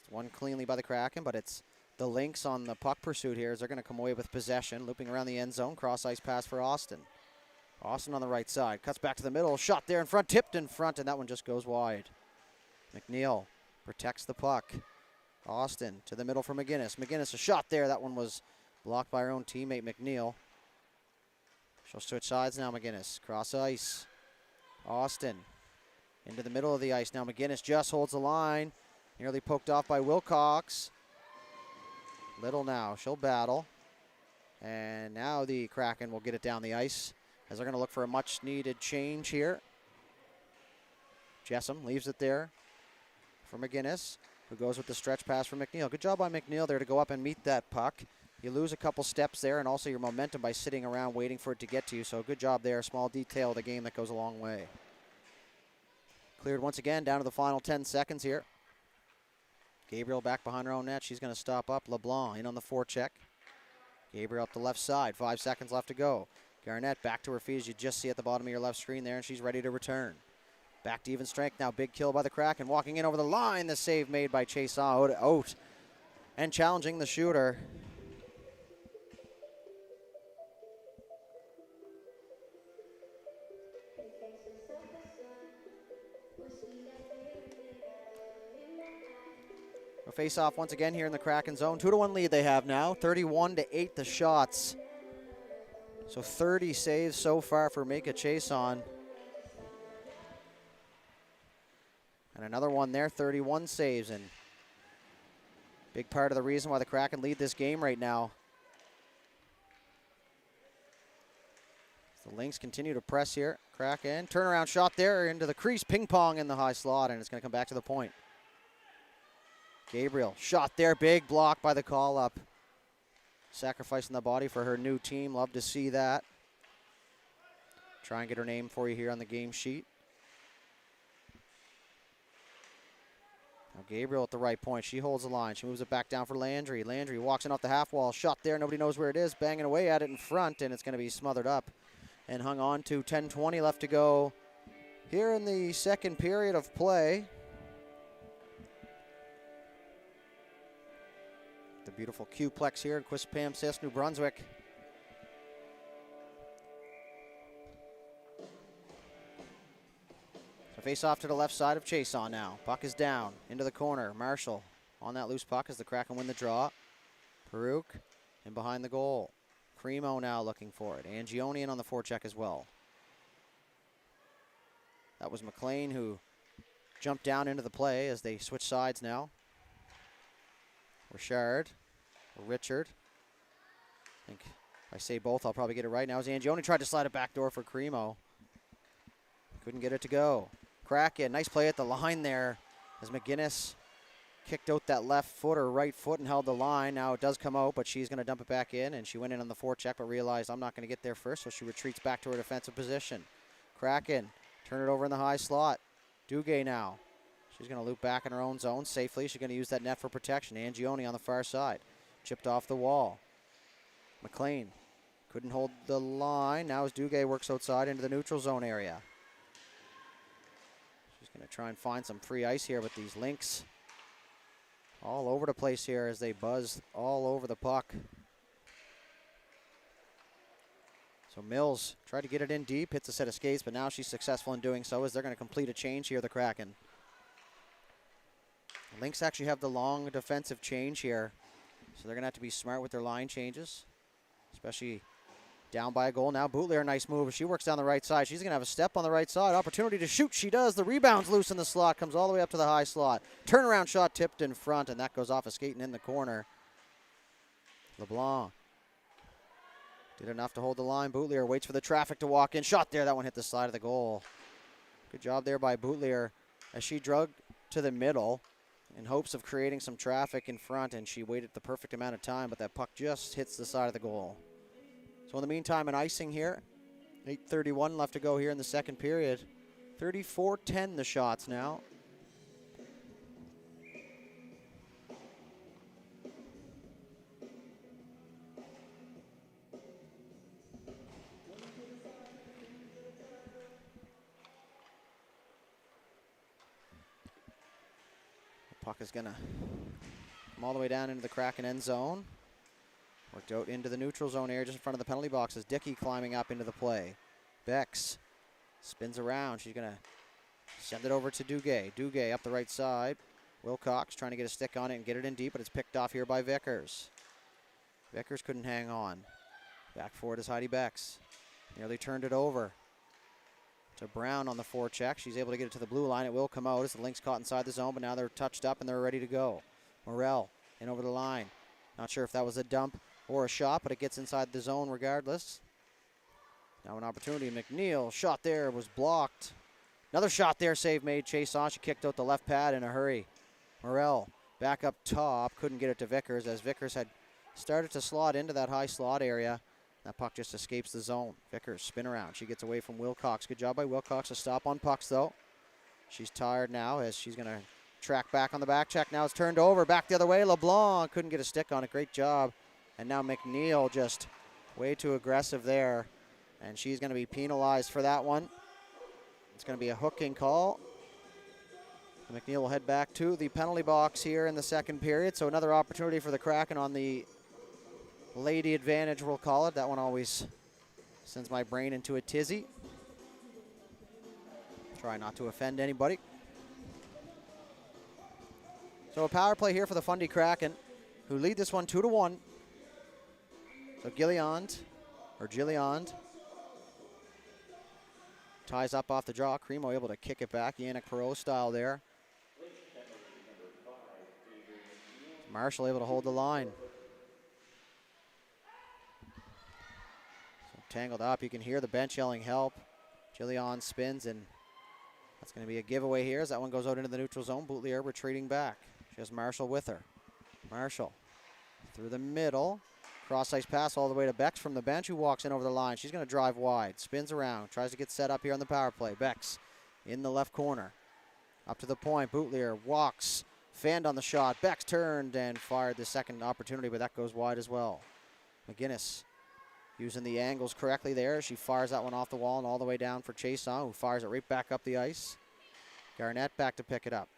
It's won cleanly by the Kraken, but it's the Lynx on the puck pursuit here as they're going to come away with possession. Looping around the end zone, cross-ice pass for Austin. Austin on the right side, cuts back to the middle, shot there in front, tipped in front, and that one just goes wide. McNeil protects the puck. Austin to the middle for McGinnis. McGinnis a shot there, that one was blocked by her own teammate McNeil. She'll switch sides now, McGinnis. Cross ice. Austin into the middle of the ice. Now McGinnis just holds the line. Nearly poked off by Wilcox. Little now. She'll battle. And now the Kraken will get it down the ice as they're going to look for a much-needed change here. Jessam leaves it there for McGinnis, who goes with the stretch pass for McNeil. Good job by McNeil there to go up and meet that puck. You lose a couple steps there and also your momentum by sitting around waiting for it to get to you. So good job there. Small detail of the game that goes a long way. Cleared once again down to the final 10 seconds here. Gabriel back behind her own net. She's going to stop up. LeBlanc in on the forecheck. Gabriel up the left side. 5 seconds left to go. Garnett back to her feet as you just see at the bottom of your left screen there, and she's ready to return. Back to even strength now. Big kill by the Kraken. Walking in over the line. The save made by Chase out and challenging the shooter. A face-off once again here in the Kraken zone. 2-1 lead they have now. 31-8 the shots. So 30 saves so far for Mika Chason. And another one there, 31 saves. And big part of the reason why the Kraken lead this game right now. The Lynx continue to press here. Kraken, turnaround shot there into the crease. Ping pong in the high slot, and it's going to come back to the point. Gabriel, shot there, big block by the call-up. Sacrificing the body for her new team. Love to see that. Try and get her name for you here on the game sheet. Now Gabriel at the right point. She holds the line. She moves it back down for Landry. Landry walks in off the half wall. Shot there. Nobody knows where it is. Banging away at it in front, and it's going to be smothered up and hung on to. 10:20 left to go here in the second period of play. The beautiful Q-Plex here in Quispamsis, New Brunswick. So A face off to the left side of Chason now. Puck is down into the corner. Marshall on that loose puck as the Kraken win the draw. Peruk in behind the goal. Cremo now looking for it. Angioni in on the forecheck as well. That was McLean who jumped down into the play as they switch sides now. Richard. I think if I say both, I'll probably get it right now. As Angioni tried to slide it backdoor for Cremo. Couldn't get it to go. Kraken, nice play at the line there as McGinnis kicked out that left foot or right foot and held the line. Now it does come out, but she's going to dump it back in, and she went in on the forecheck but realized I'm not going to get there first, so she retreats back to her defensive position. Kraken, turn it over in the high slot. Duguay now. She's going to loop back in her own zone safely. She's going to use that net for protection. Angioni on the far side. Chipped off the wall. McLean couldn't hold the line. Now as Duguay works outside into the neutral zone area. She's going to try and find some free ice here with these Lynx all over the place here as they buzz all over the puck. So Mills tried to get it in deep, hits a set of skates, but now she's successful in doing so as they're going to complete a change here, the Kraken. Lynx actually have the long defensive change here, so they're going to have to be smart with their line changes, especially down by a goal. Now Boutlier, nice move. She works down the right side. She's going to have a step on the right side. Opportunity to shoot. She does. The rebound's loose in the slot. Comes all the way up to the high slot. Turnaround shot tipped in front, and that goes off a skating in the corner. LeBlanc did enough to hold the line. Boutlier waits for the traffic to walk in. Shot there. That one hit the side of the goal. Good job there by Boutlier as she drug to the middle in hopes of creating some traffic in front, and she waited the perfect amount of time, but that puck just hits the side of the goal. So in the meantime, an icing here. 8:31 left to go here in the second period. 34-10 the shots now. The puck is going to come all the way down into the Kraken end zone. Worked out into the neutral zone area just in front of the penalty boxes. Dickey climbing up into the play. Bex spins around. She's going to send it over to Duguay. Duguay up the right side. Wilcox trying to get a stick on it and get it in deep, but it's picked off here by Vickers. Vickers couldn't hang on. Back forward is Heidi Bex. Nearly turned it over to Brown on the forecheck. She's able to get it to the blue line. It will come out as the Lynx caught inside the zone, but now they're touched up and they're ready to go. Morel in over the line. Not sure if that was a dump or a shot, but it gets inside the zone regardless. Now an opportunity. McNeil, shot there, was blocked. Another shot there, save made. Chason, she kicked out the left pad in a hurry. Morel back up top, couldn't get it to Vickers as Vickers had started to slot into that high slot area. That puck just escapes the zone. Vickers spin around. She gets away from Wilcox. Good job by Wilcox to stop on pucks though. She's tired now as she's going to track back on the back check. Now it's turned over, back the other way. LeBlanc couldn't get a stick on it. Great job. And now McNeil just way too aggressive there. And she's going to be penalized for that one. It's going to be a hooking call. McNeil will head back to the penalty box here in the second period. So another opportunity for the Kraken on the lady advantage, we'll call it. That one always sends my brain into a tizzy. Try not to offend anybody. So a power play here for the Fundy Kraken, who lead this one 2-1. So Gilliand ties up off the draw. Cremo able to kick it back, Yannick Perot style there. Marshall able to hold the line. So tangled up, you can hear the bench yelling help. Gilliand spins, and that's going to be a giveaway here as that one goes out into the neutral zone. Boutlier retreating back. She has Marshall with her. Marshall through the middle. Cross-ice pass all the way to Bex from the bench, who walks in over the line. She's going to drive wide. Spins around. Tries to get set up here on the power play. Bex in the left corner. Up to the point. Boutlier walks. Fanned on the shot. Bex turned and fired the second opportunity, but that goes wide as well. McGinnis using the angles correctly there. She fires that one off the wall and all the way down for Chason, who fires it right back up the ice. Garnett back to pick it up.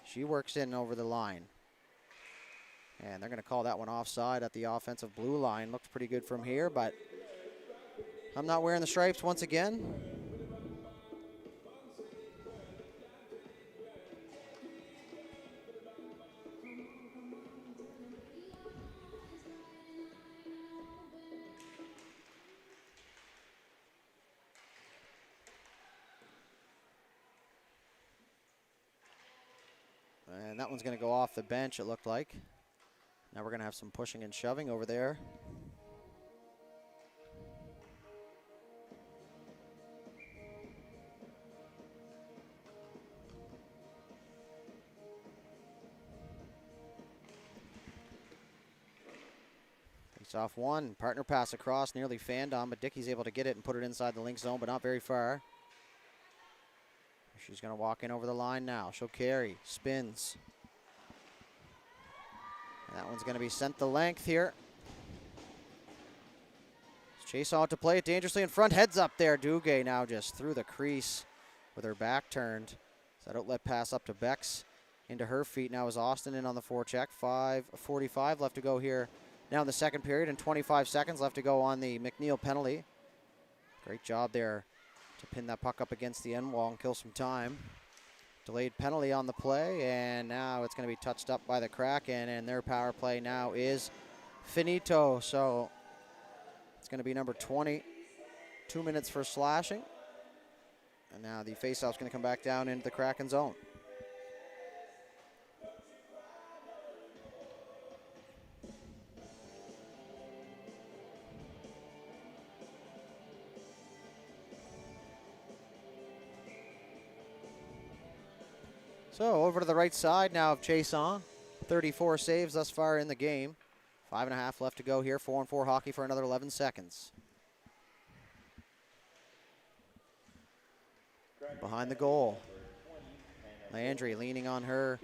She works in over the line. And they're going to call that one offside at the offensive blue line. Looks pretty good from here, but I'm not wearing the stripes once again. And that one's going to go off the bench, it looked like. Now we're going to have some pushing and shoving over there. Face off one. Partner pass across, nearly fanned on, but Dickey's able to get it and put it inside the Lynx zone, but not very far. She's going to walk in over the line now. She'll carry, spins. And that one's going to be sent the length here. Chase on to play it dangerously in front. Heads up there. Duguay now just through the crease with her back turned. So that outlet pass up to Bex into her feet. Now is Austin in on the forecheck. 5:45 left to go here now in the second period, and 25 seconds left to go on the McNeil penalty. Great job there to pin that puck up against the end wall and kill some time. Delayed penalty on the play, and now it's going to be touched up by the Kraken, and their power play now is finito. So it's going to be number 20, 2 minutes for slashing. And now the faceoff's going to come back down into the Kraken zone. So over to the right side now of Chason. 34 saves thus far in the game. 5.5 left to go here. 4-on-4 hockey for another 11 seconds. Behind the goal. Landry leaning on her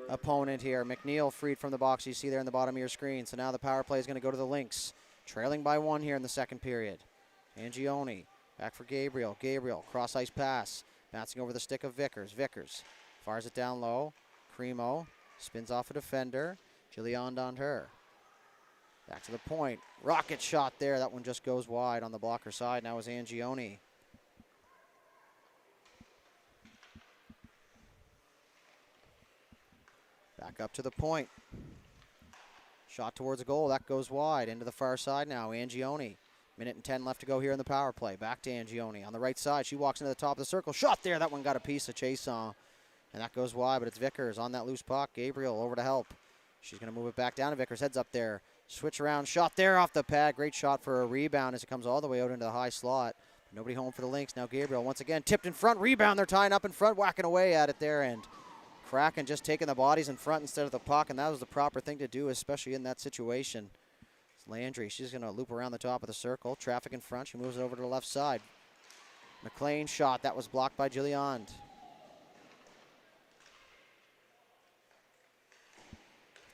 opponent here. McNeil freed from the box you see there in the bottom of your screen. So now the power play is going to go to the Lynx. Trailing by 1 here in the second period. Angione back for Gabriel. Gabriel cross ice pass. Bouncing over the stick of Vickers. Vickers fires it down low. Cremo spins off a defender. Gilliand on her. Back to the point. Rocket shot there. That one just goes wide on the blocker side. Now is Angione. Back up to the point. Shot towards a goal. That goes wide. Into the far side now. Angione. Minute and 10 left to go here in the power play. Back to Angione. On the right side, she walks into the top of the circle. Shot there. That one got a piece of Chason. And that goes wide, but it's Vickers on that loose puck. Gabriel over to help. She's going to move it back down to Vickers. Heads up there. Switch around. Shot there off the pad. Great shot for a rebound as it comes all the way out into the high slot. Nobody home for the Lynx. Now Gabriel once again tipped in front. Rebound. They're tying up in front, whacking away at it there. And Kraken just taking the bodies in front instead of the puck, and that was the proper thing to do, especially in that situation. It's Landry. She's going to loop around the top of the circle. Traffic in front. She moves it over to the left side. McLean shot. That was blocked by Gilliand.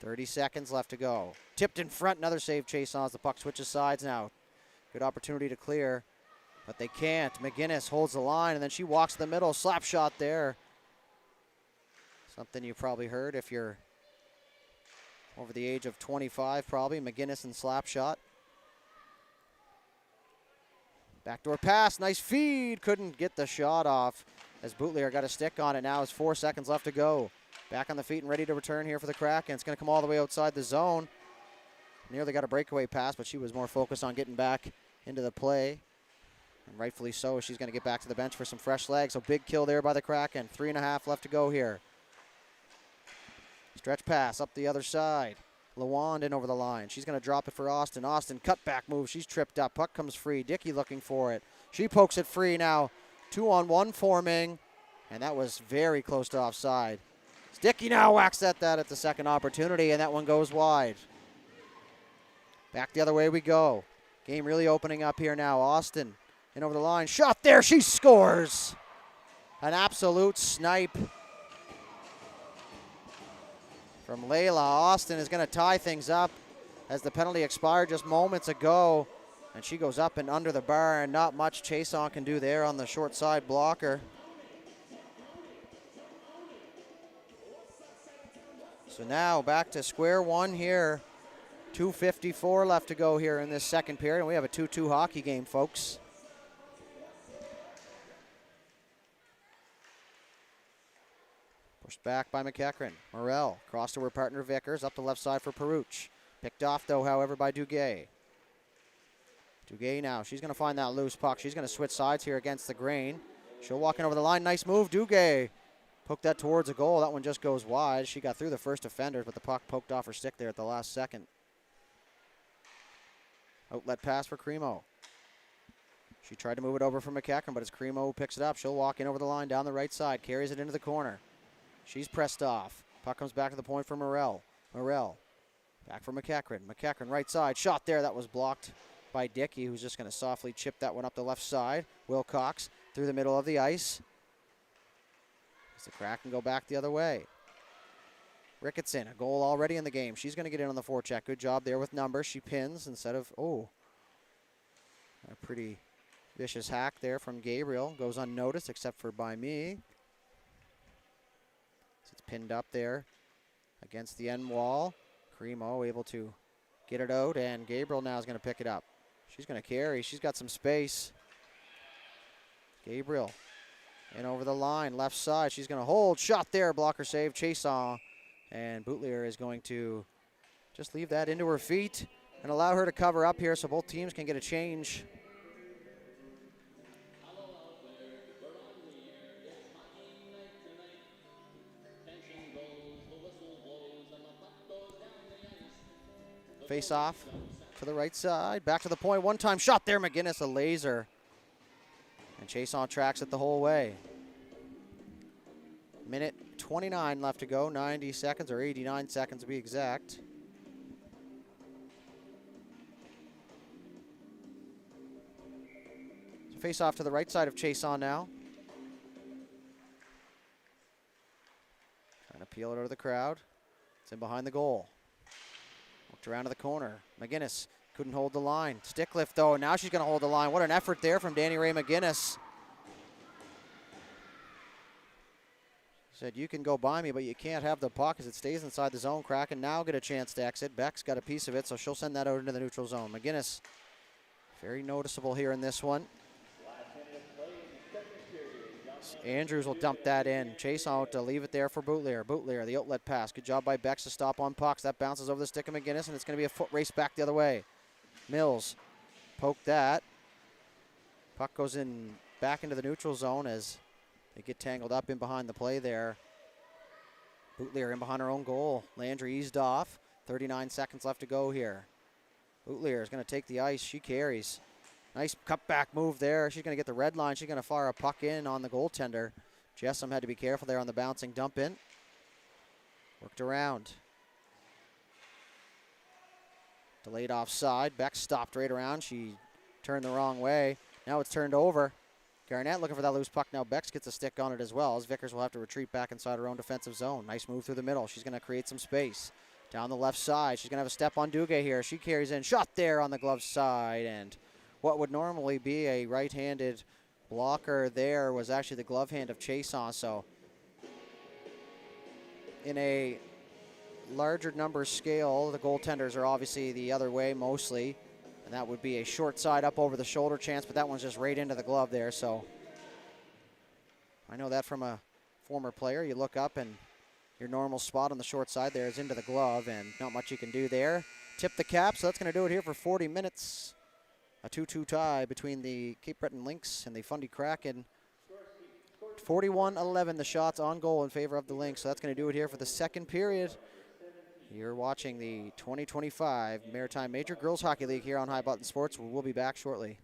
30 seconds left to go. Tipped in front. Another save Chason as the puck switches sides now. Good opportunity to clear, but they can't. McGinnis holds the line, and then she walks the middle. Slap shot there. Something you probably heard if you're over the age of 25, probably. McGinnis and slap shot. Backdoor pass. Nice feed. Couldn't get the shot off as Bootlier got a stick on it. Now it's 4 seconds left to go. Back on the feet and ready to return here for the Kraken. It's going to come all the way outside the zone. Nearly got a breakaway pass, but she was more focused on getting back into the play. And rightfully so. She's going to get back to the bench for some fresh legs. So big kill there by the Kraken. 3.5 left to go here. Stretch pass up the other side. Lawand in over the line. She's going to drop it for Austin. Austin, cutback move. She's tripped up. Puck comes free. Dickey looking for it. She pokes it free now. 2-on-1 forming. And that was very close to offside. Dickey now whacks at that at the second opportunity, and that one goes wide. Back the other way we go. Game really opening up here now. Austin in over the line. Shot there. She scores. An absolute snipe from Layla. Austin is going to tie things up as the penalty expired just moments ago. And she goes up and under the bar, and not much Chason can do there on the short side blocker. So now back to square one here. 2:54 left to go here in this second period. And we have a 2-2 hockey game, folks. Pushed back by McEachran. Morel crossed to her partner Vickers. Up the left side for Peruch. Picked off, though, however, by Duguay. Duguay now. She's going to find that loose puck. She's going to switch sides here against the grain. She'll walk in over the line. Nice move. Duguay Poked that towards a goal. That one just goes wide. She got through the first defender, but the puck poked off her stick there at the last second. Outlet pass for Cremo. She tried to move it over for McEachran, but as Cremo who picks it up, she'll walk in over the line down the right side, carries it into the corner. She's pressed off. Puck comes back to the point for Morel. Morel back for McEachran. McEachran right side, shot there. That was blocked by Dickey, who's just going to softly chip that one up the left side. Wilcox through the middle of the ice. As the Kraken go back the other way. Ricketson, a goal already in the game. She's going to get in on the forecheck. Good job there with numbers. She pins instead of, a pretty vicious hack there from Gabriel. Goes unnoticed except for by me. It's pinned up there against the end wall. Cremo able to get it out, and Gabriel now is going to pick it up. She's going to carry. She's got some space. Gabriel in over the line, left side. She's going to hold. Shot there. Blocker save. Chason. And Boutlier is going to just leave that into her feet and allow her to cover up here so both teams can get a change. Face off to the right side. Back to the point. One time shot there. McGinnis, a laser. And Chason tracks it the whole way. Minute 29 left to go. 90 seconds or 89 seconds to be exact. So face off to the right side of Chason now. Trying to peel it over the crowd. It's in behind the goal. Looked around to the corner. McGinnis couldn't hold the line. Stick lift though. Now she's going to hold the line. What an effort there from Danny Ray McGinnis. Said, you can go by me, but you can't have the puck as it stays inside the zone. Kraken now get a chance to exit. Beck's got a piece of it, so she'll send that out into the neutral zone. McGinnis, very noticeable here in this one. Andrews will dump that in. Chase out to leave it there for Boutlier. Boutlier, the outlet pass. Good job by Bex to stop on pucks. That bounces over the stick of McGinnis, and it's going to be a foot race back the other way. Mills poked that. Puck goes in back into the neutral zone as they get tangled up in behind the play there. Boutlier in behind her own goal. Landry eased off. 39 seconds left to go here. Boutlier is going to take the ice. She carries. Nice cutback move there. She's going to get the red line. She's going to fire a puck in on the goaltender. Jessam had to be careful there on the bouncing dump in. Worked around. Delayed offside. Beck stopped right around. She turned the wrong way. Now it's turned over. Garnett looking for that loose puck. Now Bex gets a stick on it as well, as Vickers will have to retreat back inside her own defensive zone. Nice move through the middle. She's going to create some space. Down the left side. She's going to have a step on Duguay here. She carries in. Shot there on the glove side. And what would normally be a right-handed blocker there was actually the glove hand of Chason. So in a larger number scale, the goaltenders are obviously the other way mostly. And that would be a short side up over the shoulder chance, but that one's just right into the glove there. So I know that from a former player. You look up and your normal spot on the short side there is into the glove, and not much you can do there. Tip the cap, so that's going to do it here for 40 minutes. A 2-2 tie between the Cape Breton Lynx and the Fundy Kraken. 41-11 the shots on goal in favor of the Lynx, so that's going to do it here for the second period. You're watching the 2025 Maritime Major Girls Hockey League here on High Button Sports. We'll be back shortly.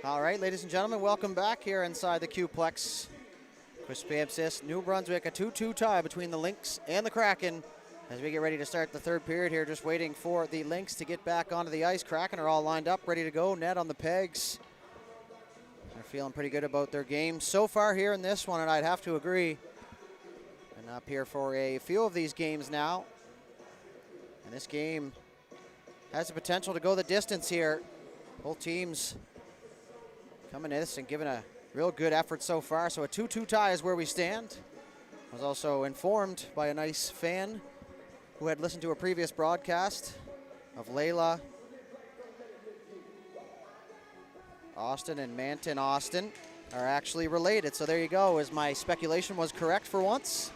All right, ladies and gentlemen, welcome back here inside the Q-Plex. Quispamsis, New Brunswick, a 2-2 tie between the Lynx and the Kraken as we get ready to start the third period here, just waiting for the Lynx to get back onto the ice. Kraken are all lined up, ready to go, net on the pegs. They're feeling pretty good about their game so far here in this one, and I'd have to agree. And up here for a few of these games now. And this game has the potential to go the distance here. Both teams coming to this and giving a real good effort so far. So a 2-2 tie is where we stand. I was also informed by a nice fan who had listened to a previous broadcast of Layla, Austin, and Manton Austin are actually related. So there you go, as my speculation was correct for once.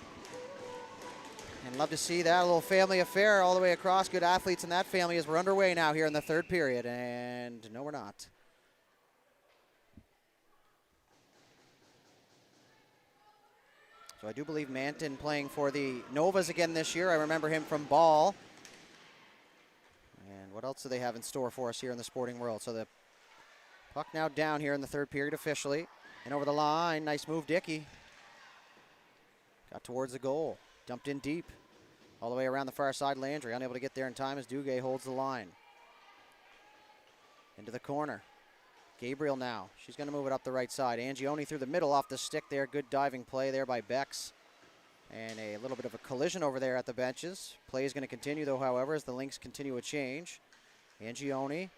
And love to see that, a little family affair all the way across. Good athletes in that family as we're underway now here in the third period. And no, we're not. So I do believe Manton playing for the Novas again this year. I remember him from ball. And what else do they have in store for us here in the sporting world? So the puck now down here in the third period officially. And over the line, nice move, Dickey. Got towards the goal, dumped in deep. All the way around the far side, Landry unable to get there in time as Duguay holds the line. Into the corner. Gabriel now. She's going to move it up the right side. Angioni through the middle off the stick there. Good diving play there by Bex. And a little bit of a collision over there at the benches. Play is going to continue, though, however, as the Lynx continue a change. Angioni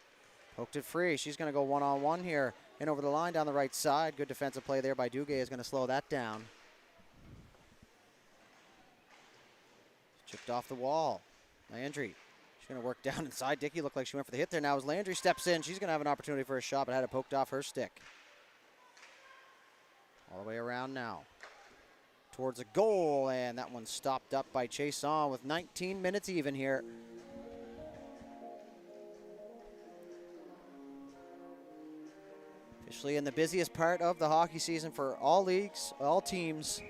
poked it free. She's going to go one-on-one here. And over the line down the right side. Good defensive play there by Duguay is going to slow that down. Chipped off the wall. Landry. She's going to work down inside. Dickey looked like she went for the hit there. Now as Landry steps in, she's going to have an opportunity for a shot, but had it poked off her stick. All the way around now. Towards a goal, and that one stopped up by Chason with 19 minutes even here. Officially in the busiest part of the hockey season for all leagues, all teams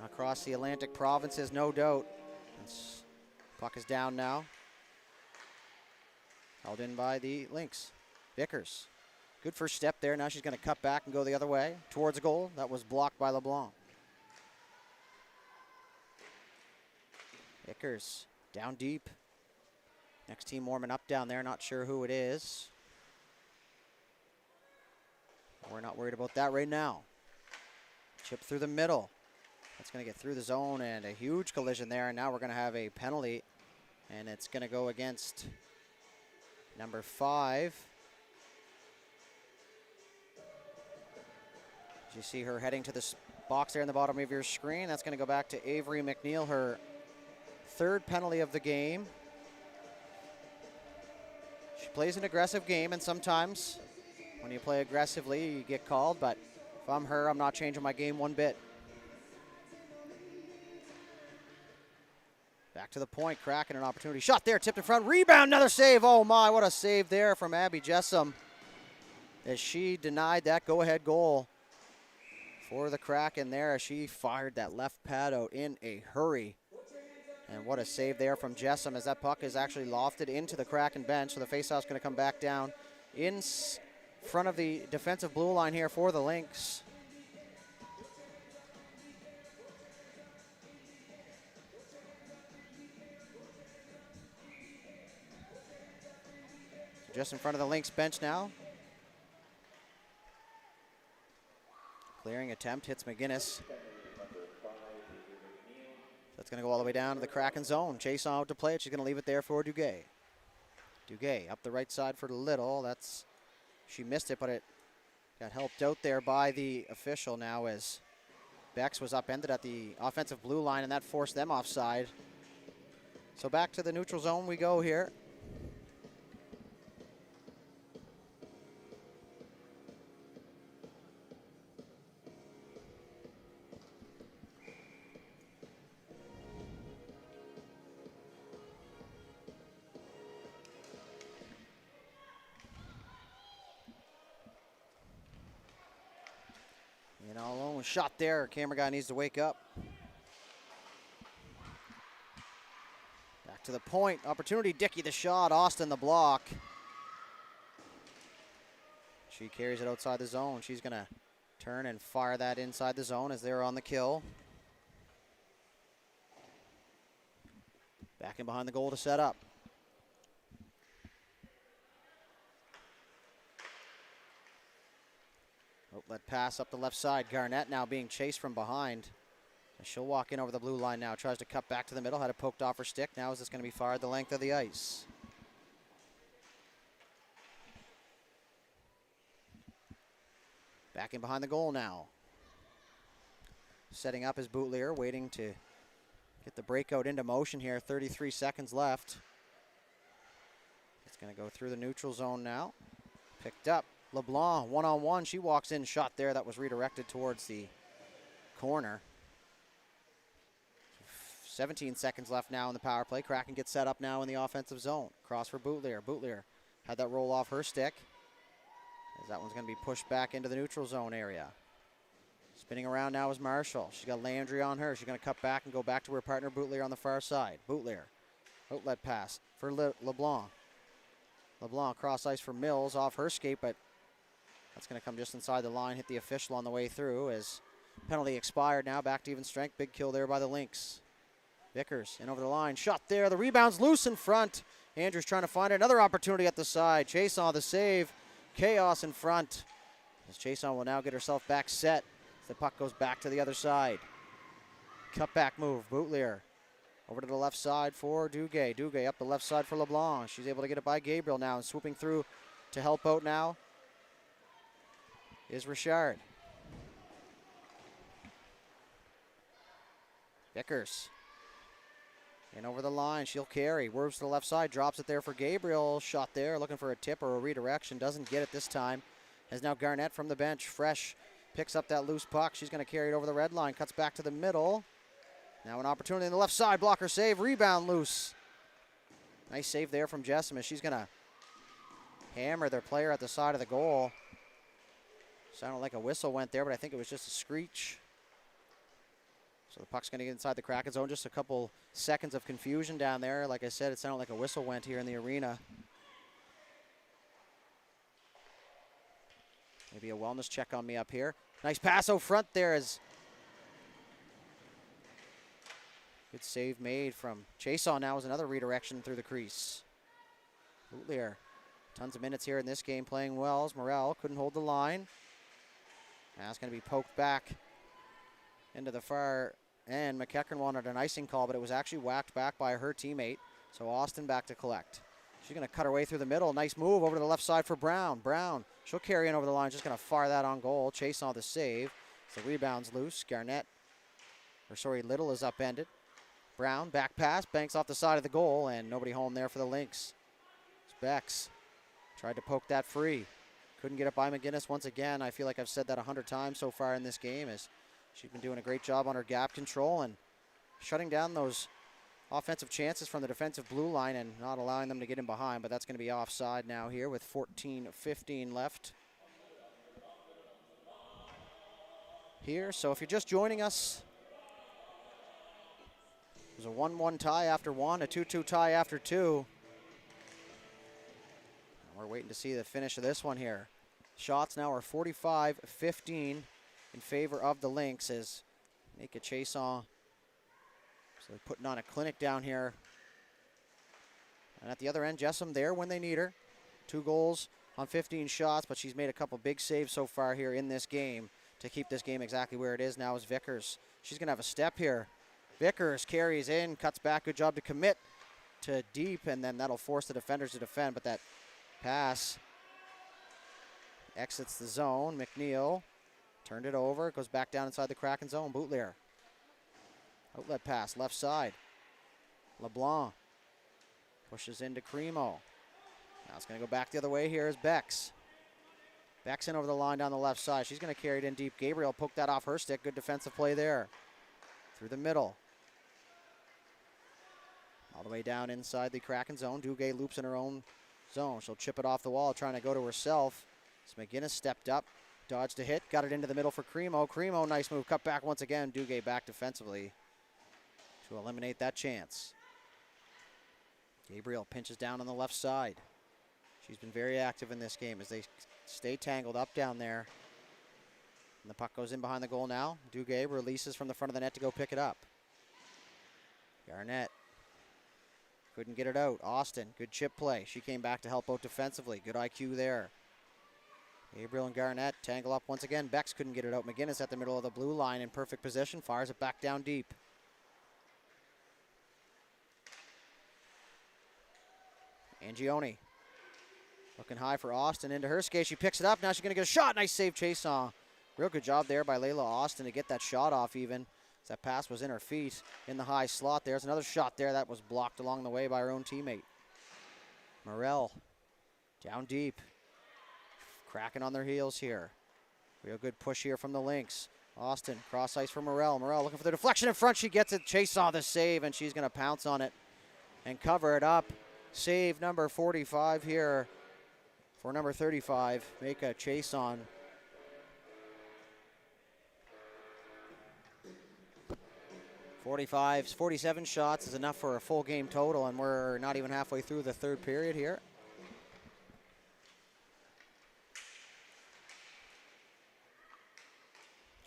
across the Atlantic provinces, no doubt. Puck is down now. Held in by the Lynx. Vickers. Good first step there. Now she's going to cut back and go the other way towards a goal. That was blocked by LeBlanc. Vickers down deep. Next team warming up down there. Not sure who it is. We're not worried about that right now. Chip through the middle. That's going to get through the zone, and a huge collision there. And now we're going to have a penalty, and it's going to go against number 5. As you see her heading to this box there in the bottom of your screen, that's going to go back to Avery McNeil, her third penalty of the game. She plays an aggressive game, and sometimes when you play aggressively, you get called. But if I'm her, I'm not changing my game one bit. Back to the point, Kraken, an opportunity. Shot there, tipped in front, rebound, another save. Oh my, what a save there from Abby Jessam as she denied that go-ahead goal for the Kraken there as she fired that left pad out in a hurry. And what a save there from Jessam as that puck is actually lofted into the Kraken bench. So the faceoff's going to come back down in front of the defensive blue line here for the Lynx. Just in front of the Lynx bench now. Clearing attempt, hits McGinnis. That's going to go all the way down to the Kraken zone. Chase on out to play it. She's going to leave it there for Duguay. Duguay up the right side for Little. She missed it, but it got helped out there by the official now as Bex was upended at the offensive blue line, and that forced them offside. So back to the neutral zone we go here. Shot there. Camera guy needs to wake up. Back to the point. Opportunity. Dickey the shot. Austin the block. She carries it outside the zone. She's going to turn and fire that inside the zone as they're on the kill. Back in behind the goal to set up. Outlet pass up the left side. Garnett now being chased from behind. And she'll walk in over the blue line now. Tries to cut back to the middle. Had it poked off her stick. Now is this going to be fired the length of the ice? Back in behind the goal now. Setting up is Boutlier, waiting to get the breakout into motion here. 33 seconds left. It's going to go through the neutral zone now. Picked up. LeBlanc, one-on-one. She walks in, shot there. That was redirected towards the corner. 17 seconds left now in the power play. Kraken gets set up now in the offensive zone. Cross for Boutlier. Boutlier had that roll off her stick. As that one's going to be pushed back into the neutral zone area. Spinning around now is Marshall. She's got Landry on her. She's going to cut back and go back to her partner Boutlier on the far side. Boutlier, outlet pass for LeBlanc. LeBlanc cross ice for Mills off her skate, but that's going to come just inside the line, hit the official on the way through as penalty expired now. Back to even strength. Big kill there by the Lynx. Vickers in over the line. Shot there. The rebound's loose in front. Andrews trying to find another opportunity at the side. Chason the save. Chaos in front. As Chason will now get herself back set. The puck goes back to the other side. Cutback move. Boutlier over to the left side for Duguay. Duguay up the left side for LeBlanc. She's able to get it by Gabriel now and swooping through to help out now is Richard. Vickers in over the line. She'll carry. Werves to the left side. Drops it there for Gabriel. Shot there. Looking for a tip or a redirection. Doesn't get it this time. As now Garnett from the bench. Fresh picks up that loose puck. She's going to carry it over the red line. Cuts back to the middle. Now an opportunity on the left side. Blocker save. Rebound loose. Nice save there from Jessamine. She's going to hammer their player at the side of the goal. Sounded like a whistle went there, but I think it was just a screech. So the puck's going to get inside the Kraken zone. Just a couple seconds of confusion down there. Like I said, it sounded like a whistle went here in the arena. Maybe a wellness check on me up here. Nice pass out front there as good save made from Chason. Now is another redirection through the crease. Boutlier, tons of minutes here in this game playing well. Morel couldn't hold the line. Now it's going to be poked back into the far end. McEachern wanted an icing call, but it was actually whacked back by her teammate. So Austin back to collect. She's going to cut her way through the middle. Nice move over to the left side for Brown. Brown, she'll carry in over the line. Just going to fire that on goal. Chase on the save. So the rebound's loose. Little is upended. Brown, back pass, banks off the side of the goal, and nobody home there for the Lynx. Bex tried to poke that free. Couldn't get it by McGinnis once again. I feel like I've said that 100 times so far in this game as she's been doing a great job on her gap control and shutting down those offensive chances from the defensive blue line and not allowing them to get in behind, but that's going to be offside now here with 14:15 left here. So if you're just joining us, there's a 1-1 tie after one, a 2-2 tie after two. We're waiting to see the finish of this one here. Shots now are 45-15 in favor of the Lynx as make a chase on. So they're putting on a clinic down here. And at the other end, Jessamine there when they need her. 2 goals on 15 shots, but she's made a couple big saves so far here in this game to keep this game exactly where it is now is Vickers. She's going to have a step here. Vickers carries in, cuts back. Good job to commit to deep, and then that'll force the defenders to defend, but that pass exits the zone. McNeil turned it over. Goes back down inside the Kraken zone. Boutlier. Outlet pass, left side. LeBlanc pushes into Cremo. Now it's going to go back the other way here is Bex. Bex in over the line down the left side. She's going to carry it in deep. Gabriel poked that off her stick. Good defensive play there. Through the middle. All the way down inside the Kraken zone. Duguay loops in her own zone. She'll chip it off the wall, trying to go to herself. So McGinnis stepped up, dodged a hit, got it into the middle for Cremo. Cremo, nice move, cut back once again. Duguay back defensively to eliminate that chance. Gabriel pinches down on the left side. She's been very active in this game as they stay tangled up down there. And the puck goes in behind the goal now. Duguay releases from the front of the net to go pick it up. Garnett couldn't get it out. Austin, good chip play. She came back to help out defensively. Good IQ there. Gabriel and Garnett tangle up once again. Bex couldn't get it out. McGinnis at the middle of the blue line in perfect position. Fires it back down deep. Angione looking high for Austin. Into her skate. She picks it up. Now she's going to get a shot. Nice save, Chason. Real good job there by Layla Austin to get that shot off even. That pass was in her feet in the high slot. There's another shot there that was blocked along the way by her own teammate. Morel down deep. Kraken on their heels here. Real good push here from the Lynx. Austin, cross ice for Morel. Morel looking for the deflection in front. She gets it. Chason the save, and she's going to pounce on it and cover it up. Save number 45 here for number 35. Make a Chason. 47 shots is enough for a full game total, and we're not even halfway through the third period here.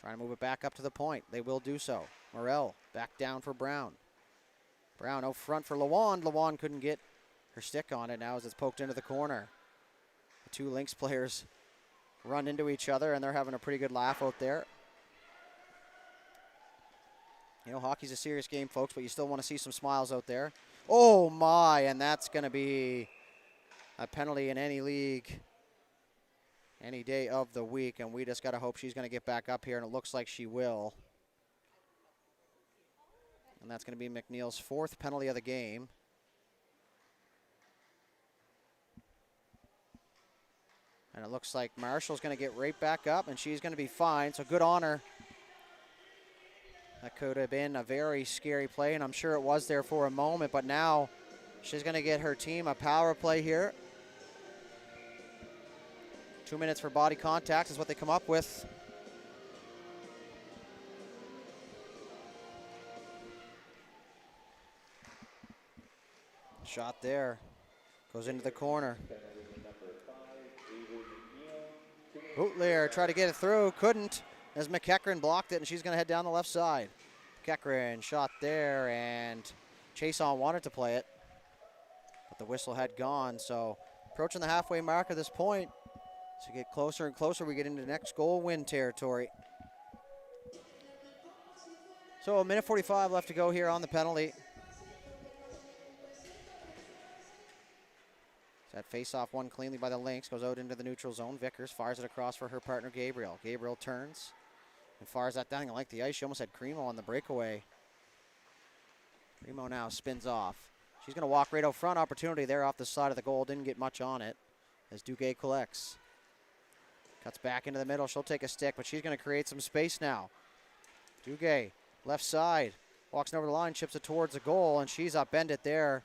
Trying to move it back up to the point. They will do so. Morel back down for Brown. Brown out front for Lawand. Lawand couldn't get her stick on it now as it's poked into the corner. The two Lynx players run into each other, and they're having a pretty good laugh out there. You know, hockey's a serious game, folks, but you still want to see some smiles out there. Oh, my, and that's going to be a penalty in any league, any day of the week, and we just got to hope she's going to get back up here, and it looks like she will. And that's going to be McNeil's fourth penalty of the game. And it looks like Marshall's going to get right back up, and she's going to be fine, so good on her. That could have been a very scary play, and I'm sure it was there for a moment, but now she's going to get her team a power play here. 2 minutes for body contact is what they come up with. Shot there. Goes into the corner. Bootleer tried to get it through, couldn't, as McEachran blocked it, and she's going to head down the left side. McEachran shot there, and Chason wanted to play it, but the whistle had gone. So approaching the halfway mark at this point. So get closer and closer, we get into next goal win territory. So a minute 45 left to go here on the penalty. That face-off won cleanly by the Lynx, goes out into the neutral zone. Vickers fires it across for her partner Gabriel. Gabriel turns and fires that down. I like the ice. She almost had Cremo on the breakaway. Cremo now spins off. She's going to walk right out front. Opportunity there off the side of the goal. Didn't get much on it as Duguay collects. Cuts back into the middle. She'll take a stick, but she's going to create some space now. Duguay, left side. Walks over the line, chips it towards the goal, and she's upended there.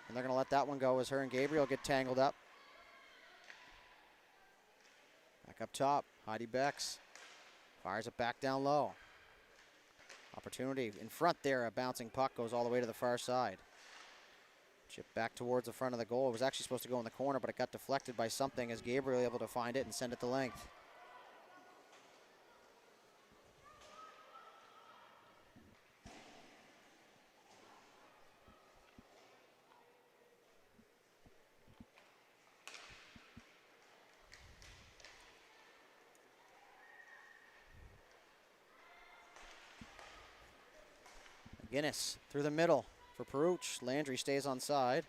And they're going to let that one go as her and Gabriel get tangled up. Back up top, Heidi Bex fires it back down low. Opportunity in front there. A bouncing puck goes all the way to the far side. Chip back towards the front of the goal. It was actually supposed to go in the corner, but it got deflected by something as Gabriel able to find it and send it to length. Guinness through the middle for Peruch. Landry stays on side.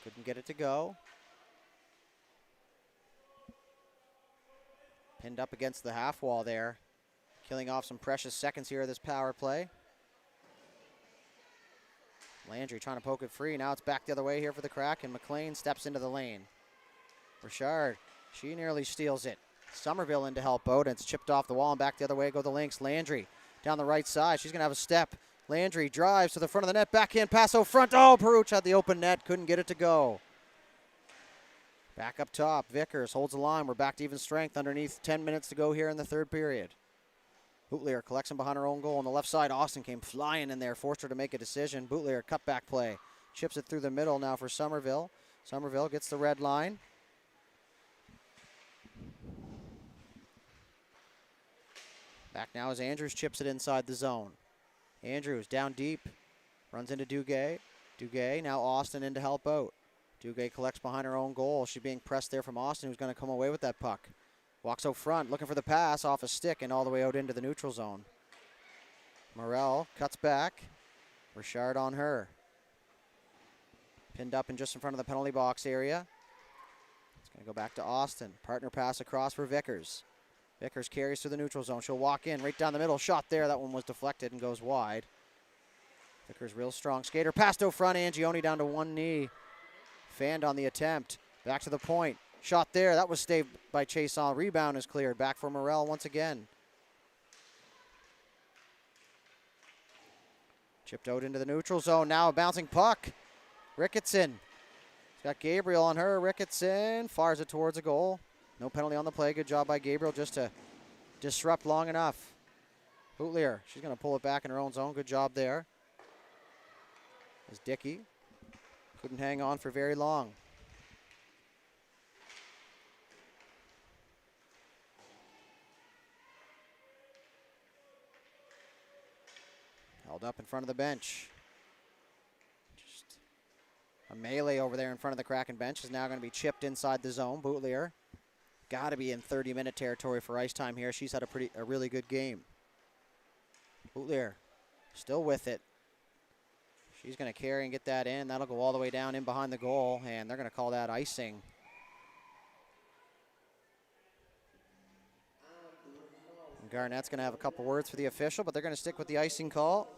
Couldn't get it to go. Pinned up against the half wall there. Killing off some precious seconds here of this power play. Landry trying to poke it free. Now it's back the other way here for the Kraken. McLean steps into the lane. Richard, she nearly steals it. Somerville in to help out, and it's chipped off the wall and back the other way go the Lynx. Landry down the right side. She's going to have a step. Landry drives to the front of the net. Backhand pass out front. Oh, Peruch had the open net. Couldn't get it to go. Back up top. Vickers holds the line. We're back to even strength underneath 10 minutes to go here in the third period. Bootleer collects him behind her own goal. On the left side, Austin came flying in there. Forced her to make a decision. Bootleer cutback play. Chips it through the middle now for Somerville. Somerville gets the red line. Back now as Andrews chips it inside the zone. Andrews down deep, runs into Duguay. Duguay, now Austin in to help out. Duguay collects behind her own goal. She's being pressed there from Austin, who's going to come away with that puck. Walks out front, looking for the pass off a stick and all the way out into the neutral zone. Morel cuts back. Richard on her. Pinned up and just in front of the penalty box area. It's going to go back to Austin. Partner pass across for Vickers. Vickers carries to the neutral zone. She'll walk in right down the middle. Shot there. That one was deflected and goes wide. Vickers real strong skater. Passed out front. Angioni down to one knee. Fanned on the attempt. Back to the point. Shot there. That was staved by Chason. Rebound is cleared. Back for Morel once again. Chipped out into the neutral zone. Now a bouncing puck. Ricketson. She's got Gabriel on her. Ricketson fires it towards a goal. No penalty on the play. Good job by Gabriel just to disrupt long enough. Boutlier. She's going to pull it back in her own zone. Good job there. As Dickey couldn't hang on for very long. Held up in front of the bench. Just a melee over there in front of the Kraken bench is now going to be chipped inside the zone. Boutlier got to be in 30-minute territory for ice time here. She's had a really good game. Boutlier still with it. She's going to carry and get that in. That'll go all the way down in behind the goal, and they're going to call that icing. And Garnett's going to have a couple words for the official, but they're going to stick with the icing call.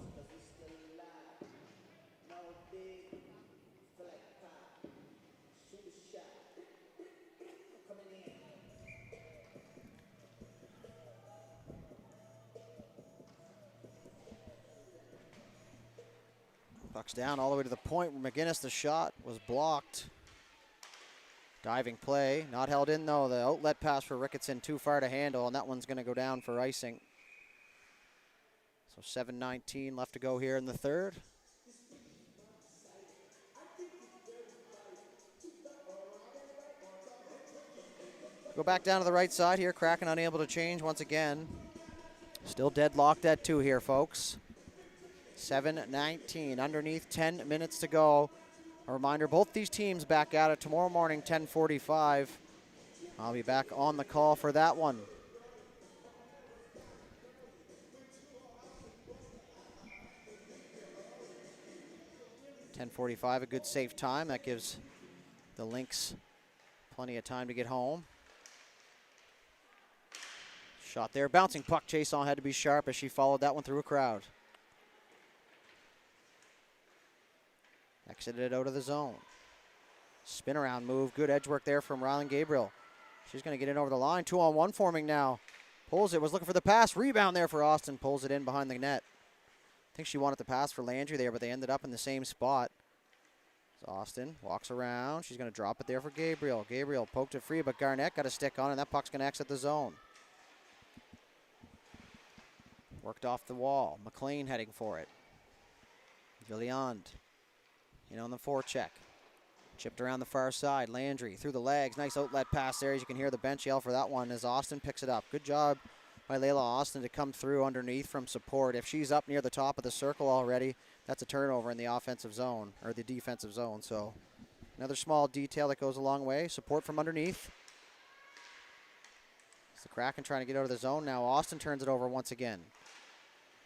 Puck's down all the way to the point where McGinnis, the shot was blocked. Diving play, not held in though. The outlet pass for Ricketson too far to handle, and that one's going to go down for icing. So 7:19 left to go here in the third. Go back down to the right side here. Kraken unable to change once again. Still deadlocked at 2 here, folks. 7:19, underneath 10 minutes to go. A reminder, both these teams back at it tomorrow morning, 10:45. I'll be back on the call for that one. .10:45, a good safe time. That gives the Lynx plenty of time to get home. Shot there, bouncing puck. Chason had to be sharp as she followed that one through a crowd. Exited out of the zone. Spin around move. Good edge work there from Rylan Gabriel. She's going to get in over the line. 2-on-1 forming now. Pulls it. Was looking for the pass. Rebound there for Austin. Pulls it in behind the net. I think she wanted the pass for Landry there, but they ended up in the same spot. So Austin walks around. She's going to drop it there for Gabriel. Gabriel poked it free, but Garnett got a stick on, and that puck's going to exit the zone. Worked off the wall. McLean heading for it. Villiand. On the forecheck. Chipped around the far side. Landry through the legs. Nice outlet pass there. As you can hear the bench yell for that one as Austin picks it up. Good job by Layla Austin to come through underneath from support. If she's up near the top of the circle already, that's a turnover in the offensive zone, or the defensive zone. So another small detail that goes a long way. Support from underneath. It's the Kraken trying to get out of the zone. Now Austin turns it over once again.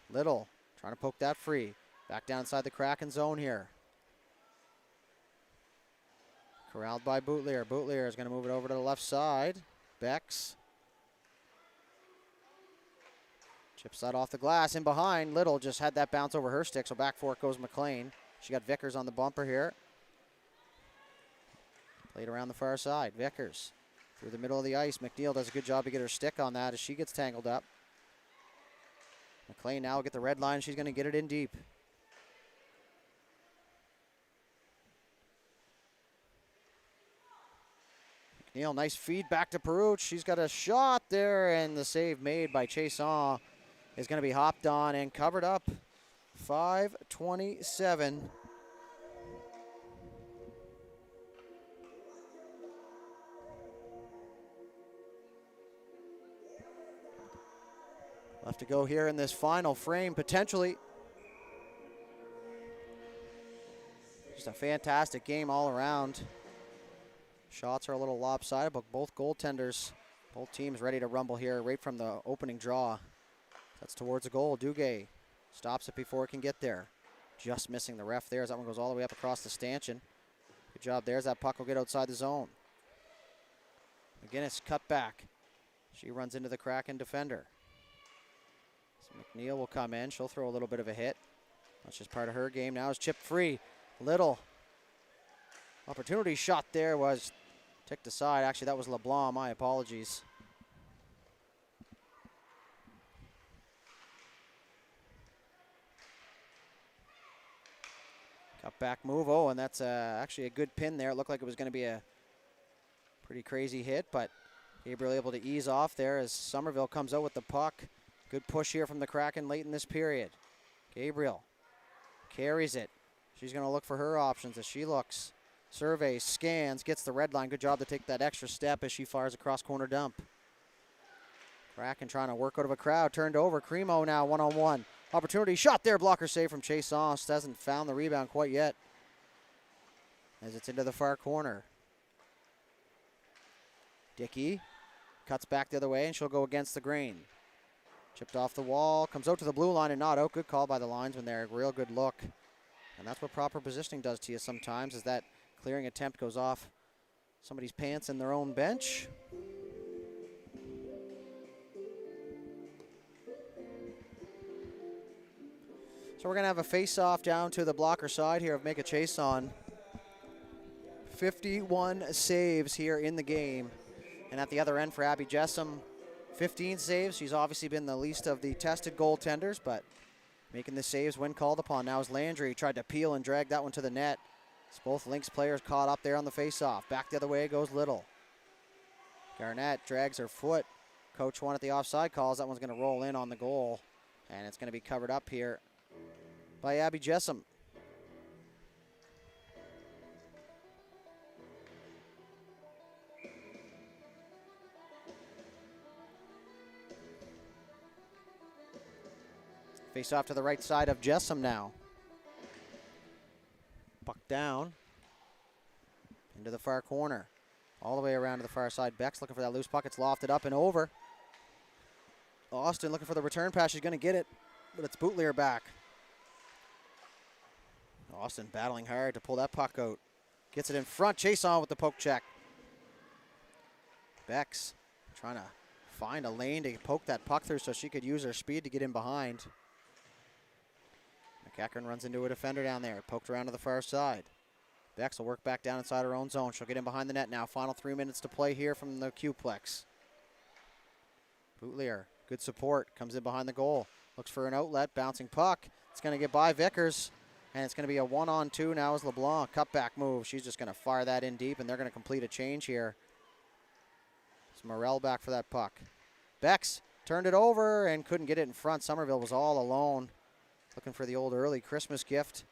Little trying to poke that free. Back down inside the Kraken zone here. Corralled by Boutlier. Boutlier is going to move it over to the left side. Bex. Chips that off the glass. In behind. Little just had that bounce over her stick, so back for it goes McLean. She got Vickers on the bumper here. Played around the far side. Vickers through the middle of the ice. McNeil does a good job to get her stick on that as she gets tangled up. McLean now will get the red line. She's going to get it in deep. McNeil, nice feed back to Peruch. She's got a shot there, and the save made by Chason is going to be hopped on and covered up. 5:27. Left to go here in this final frame, potentially. Just a fantastic game all around. Shots are a little lopsided, but both goaltenders, both teams ready to rumble here right from the opening draw. That's towards a goal. Duguay stops it before it can get there. Just missing the ref there as that one goes all the way up across the stanchion. Good job there as that puck will get outside the zone. McGinnis cut back. She runs into the Kraken defender. So McNeil will come in. She'll throw a little bit of a hit. That's just part of her game now. Is chipped free. Little opportunity shot there was ticked aside. Actually, that was LeBlanc. My apologies. Cut back move. Oh, and that's actually a good pin there. It looked like it was going to be a pretty crazy hit, but Gabriel able to ease off there as Somerville comes out with the puck. Good push here from the Kraken late in this period. Gabriel carries it. She's going to look for her options as she looks, surveys, scans, gets the red line. Good job to take that extra step as she fires across corner dump. Kraken trying to work out of a crowd, turned over. Cremo now one-on-one. Opportunity, shot there, blocker save from Chase Ost. Hasn't found the rebound quite yet as it's into the far corner. Dickey cuts back the other way and she'll go against the grain. Chipped off the wall, comes out to the blue line and not out. Good call by the linesman there, real good look. And that's what proper positioning does to you sometimes, is that clearing attempt goes off somebody's pants in their own bench. So we're going to have a face-off down to the blocker side here of Make a Chase on. 51 saves here in the game. And at the other end for Abby Jessam, 15 saves. She's obviously been the least of the tested goaltenders, but making the saves when called upon. Now as Landry tried to peel and drag that one to the net. It's both Lynx players caught up there on the face-off. Back the other way goes Little. Garnett drags her foot. Coach wanted the offside calls. That one's going to roll in on the goal. And it's going to be covered up here by Abby Jessam. Face off to the right side of Jessam now. Puck down into the far corner. All the way around to the far side. Beck's looking for that loose puck. It's lofted up and over. Austin looking for the return pass. She's going to get it, but it's Bootlier back. Austin battling hard to pull that puck out. Gets it in front. Chase on with the poke check. Beck's trying to find a lane to poke that puck through so she could use her speed to get in behind. McEachern runs into a defender down there. Poked around to the far side. Bex will work back down inside her own zone. She'll get in behind the net now. Final 3 minutes to play here from the Q-Plex. Bootlier, good support. Comes in behind the goal. Looks for an outlet. Bouncing puck. It's going to get by Vickers. And it's going to be a 1-on-2 now as LeBlanc. Cutback move. She's just going to fire that in deep, and they're going to complete a change here. It's Morel back for that puck. Bex turned it over and couldn't get it in front. Somerville was all alone. Looking for the old early Christmas gift.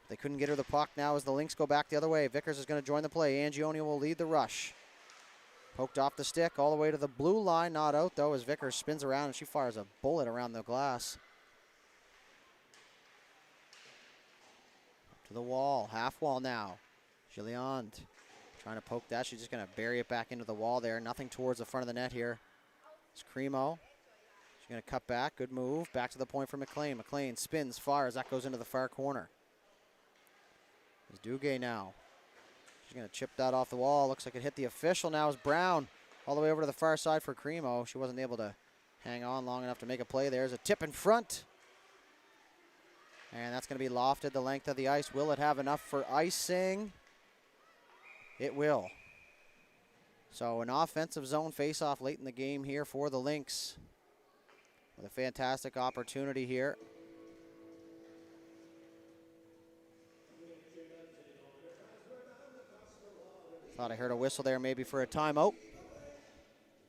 They couldn't get her the puck now as the Lynx go back the other way. Vickers is going to join the play. Angioni will lead the rush. Poked off the stick all the way to the blue line. Not out, though, as Vickers spins around and she fires a bullet around the glass. Up to the wall. Half wall now. Gilliand trying to poke that. She's just going to bury it back into the wall there. Nothing towards the front of the net here. It's Cremo. She's going to cut back. Good move. Back to the point for McLean. McLean spins, fires. That goes into the far corner. It's Duguay now. She's going to chip that off the wall. Looks like it hit the official now as Brown all the way over to the far side for Cremo. She wasn't able to hang on long enough to make a play. There's a tip in front. And that's going to be lofted the length of the ice. Will it have enough for icing? It will. So an offensive zone face-off late in the game here for the Lynx. With a fantastic opportunity here. Thought I heard a whistle there maybe for a timeout.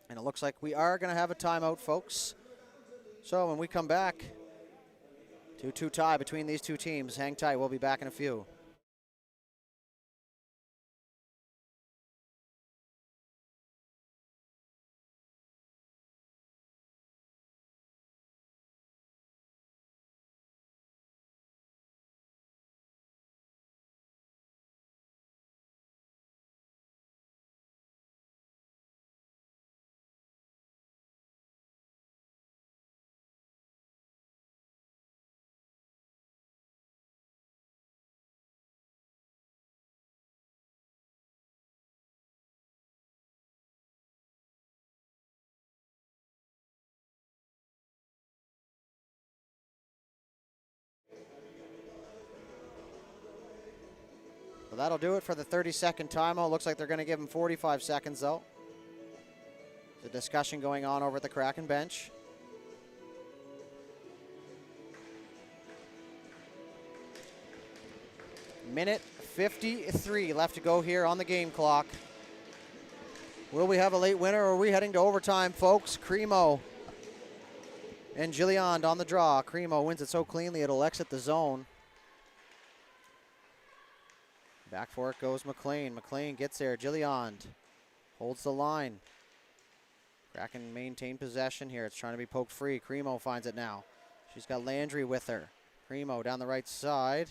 And it looks like we are going to have a timeout, folks. So when we come back, 2-2 tie between these two teams. Hang tight. We'll be back in a few. So that'll do it for the 30-second timeout. Looks like they're going to give him 45 seconds, though. There's a discussion going on over at the Kraken bench. Minute 53 left to go here on the game clock. Will we have a late winner, or are we heading to overtime, folks? Cremo and Gilliand on the draw. Cremo wins it so cleanly it'll exit the zone. Back for it goes McLean. McLean gets there. Gilliand holds the line. Kraken maintain possession here. It's trying to be poked free. Cremo finds it now. She's got Landry with her. Cremo down the right side.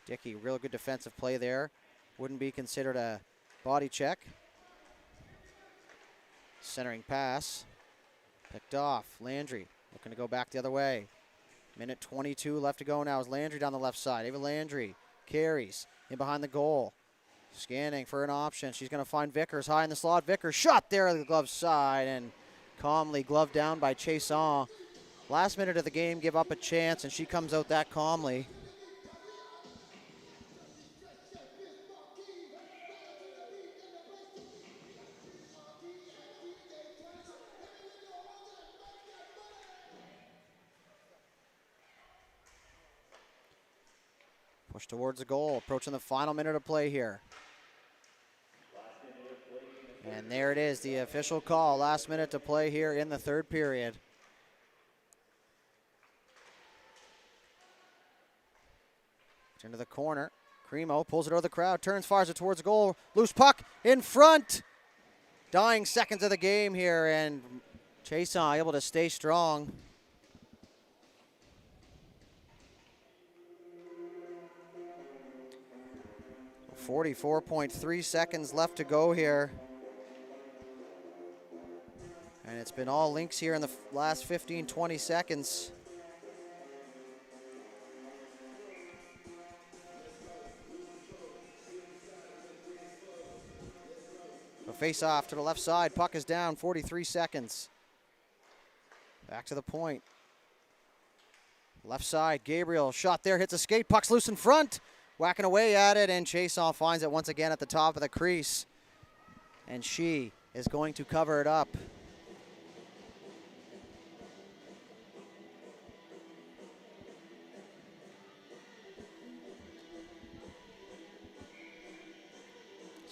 Dickey, real good defensive play there. Wouldn't be considered a body check. Centering pass. Picked off. Landry looking to go back the other way. Minute 22 left to go now as Landry down the left side. Ava Landry carries in behind the goal. Scanning for an option. She's going to find Vickers high in the slot. Vickers shot there at the glove side and calmly gloved down by Chason. Last minute of the game, give up a chance, and she comes out that calmly. Push towards the goal, approaching the final minute of play here. And there it is, the official call. Last minute to play here in the third period. Into the corner. Cremo pulls it over the crowd, turns, fires it towards the goal. Loose puck in front. Dying seconds of the game here, and Chason able to stay strong. So 44.3 seconds left to go here. And it's been all Lynx here in the last 15, 20 seconds. A face-off to the left side. Puck is down, 43 seconds. Back to the point. Left side, Gabriel, shot there, hits a skate. Puck's loose in front. Whacking away at it, and Chason finds it once again at the top of the crease. And she is going to cover it up.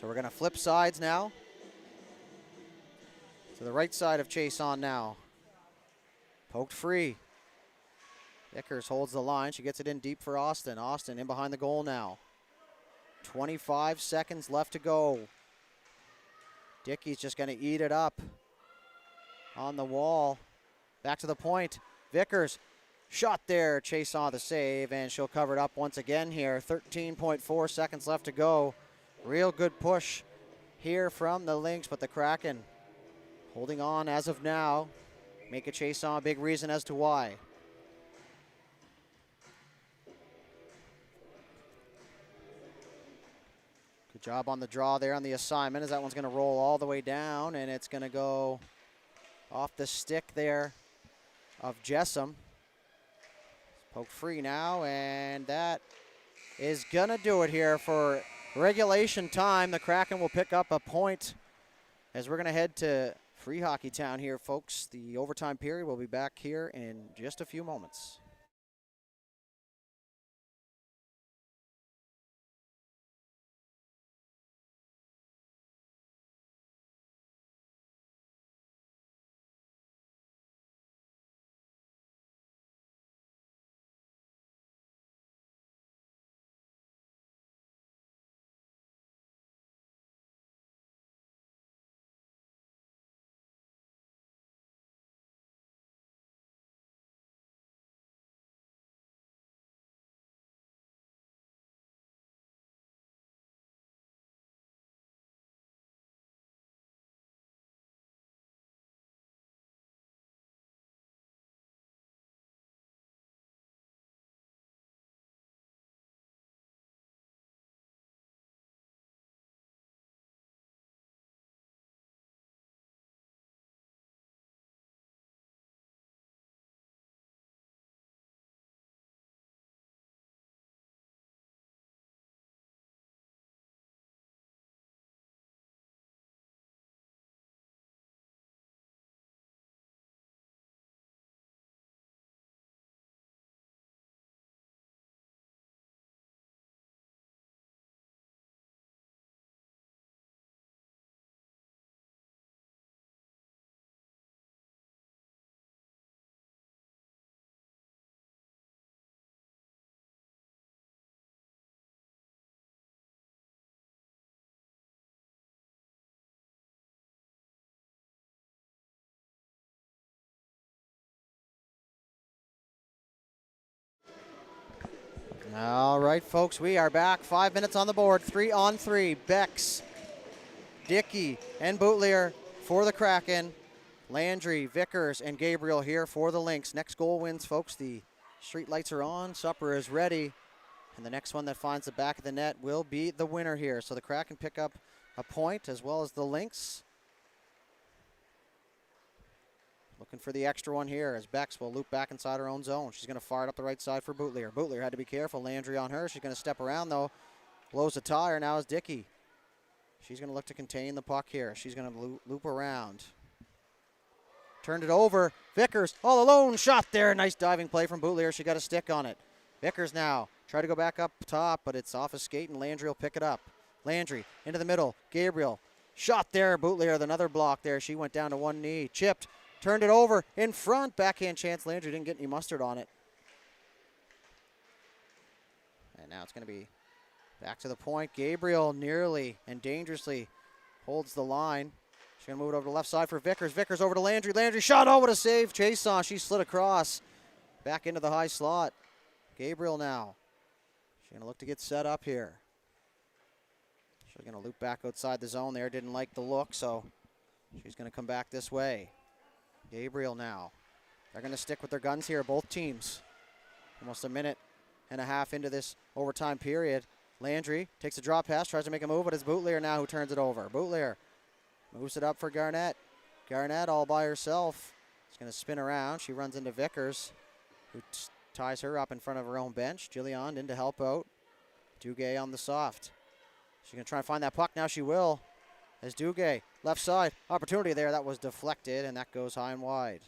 So we're going to flip sides now. To the right side of Chason now. Poked free. Vickers holds the line. She gets it in deep for Austin. Austin in behind the goal now. 25 seconds left to go. Dickey's just going to eat it up on the wall. Back to the point. Vickers shot there. Chason the save, and she'll cover it up once again here. 13.4 seconds left to go. Real good push here from the Lynx, but the Kraken holding on as of now. Make a Chason a big reason as to why. Good job on the draw there on the assignment, as that one's going to roll all the way down, and it's going to go off the stick there of Jessam. Poke free now, and that is going to do it here for regulation time. The Kraken will pick up a point as we're going to head to Free Hockey Town here, folks. The overtime period will be back here in just a few moments. All right, folks, we are back. 5 minutes on the board. 3-on-3. Bex, Dickey, and Boutlier for the Kraken. Landry, Vickers, and Gabriel here for the Lynx. Next goal wins, folks. The street lights are on. Supper is ready. And the next one that finds the back of the net will be the winner here. So the Kraken pick up a point as well as the Lynx. Looking for the extra one here as Bex will loop back inside her own zone. She's going to fire it up the right side for Boutlier. Boutlier had to be careful. Landry on her. She's going to step around, though. Blows the tire. Now is Dickey. She's going to look to contain the puck here. She's going to loop around. Turned it over. Vickers all alone. Shot there. Nice diving play from Boutlier. She got a stick on it. Vickers now. Try to go back up top, but it's off his skate, and Landry will pick it up. Landry into the middle. Gabriel. Shot there. Boutlier, another block there. She went down to one knee. Chipped. Turned it over in front. Backhand chance. Landry didn't get any mustard on it. And now it's going to be back to the point. Gabriel nearly and dangerously holds the line. She's going to move it over to the left side for Vickers. Vickers over to Landry. Landry shot. Oh, what a save. Chase on. She slid across. Back into the high slot. Gabriel now. She's going to look to get set up here. She's going to loop back outside the zone there. Didn't like the look, so she's going to come back this way. Gabriel now. They're going to stick with their guns here, both teams. Almost a minute and a half into this overtime period. Landry takes a drop pass, tries to make a move, but it's Boutlier now who turns it over. Boutlier moves it up for Garnett. Garnett all by herself. She's going to spin around. She runs into Vickers, who ties her up in front of her own bench. Gilliand in to help out. Duguay on the soft. She's going to try and find that puck. Now she will. As Duguay, left side, opportunity there. That was deflected, and that goes high and wide.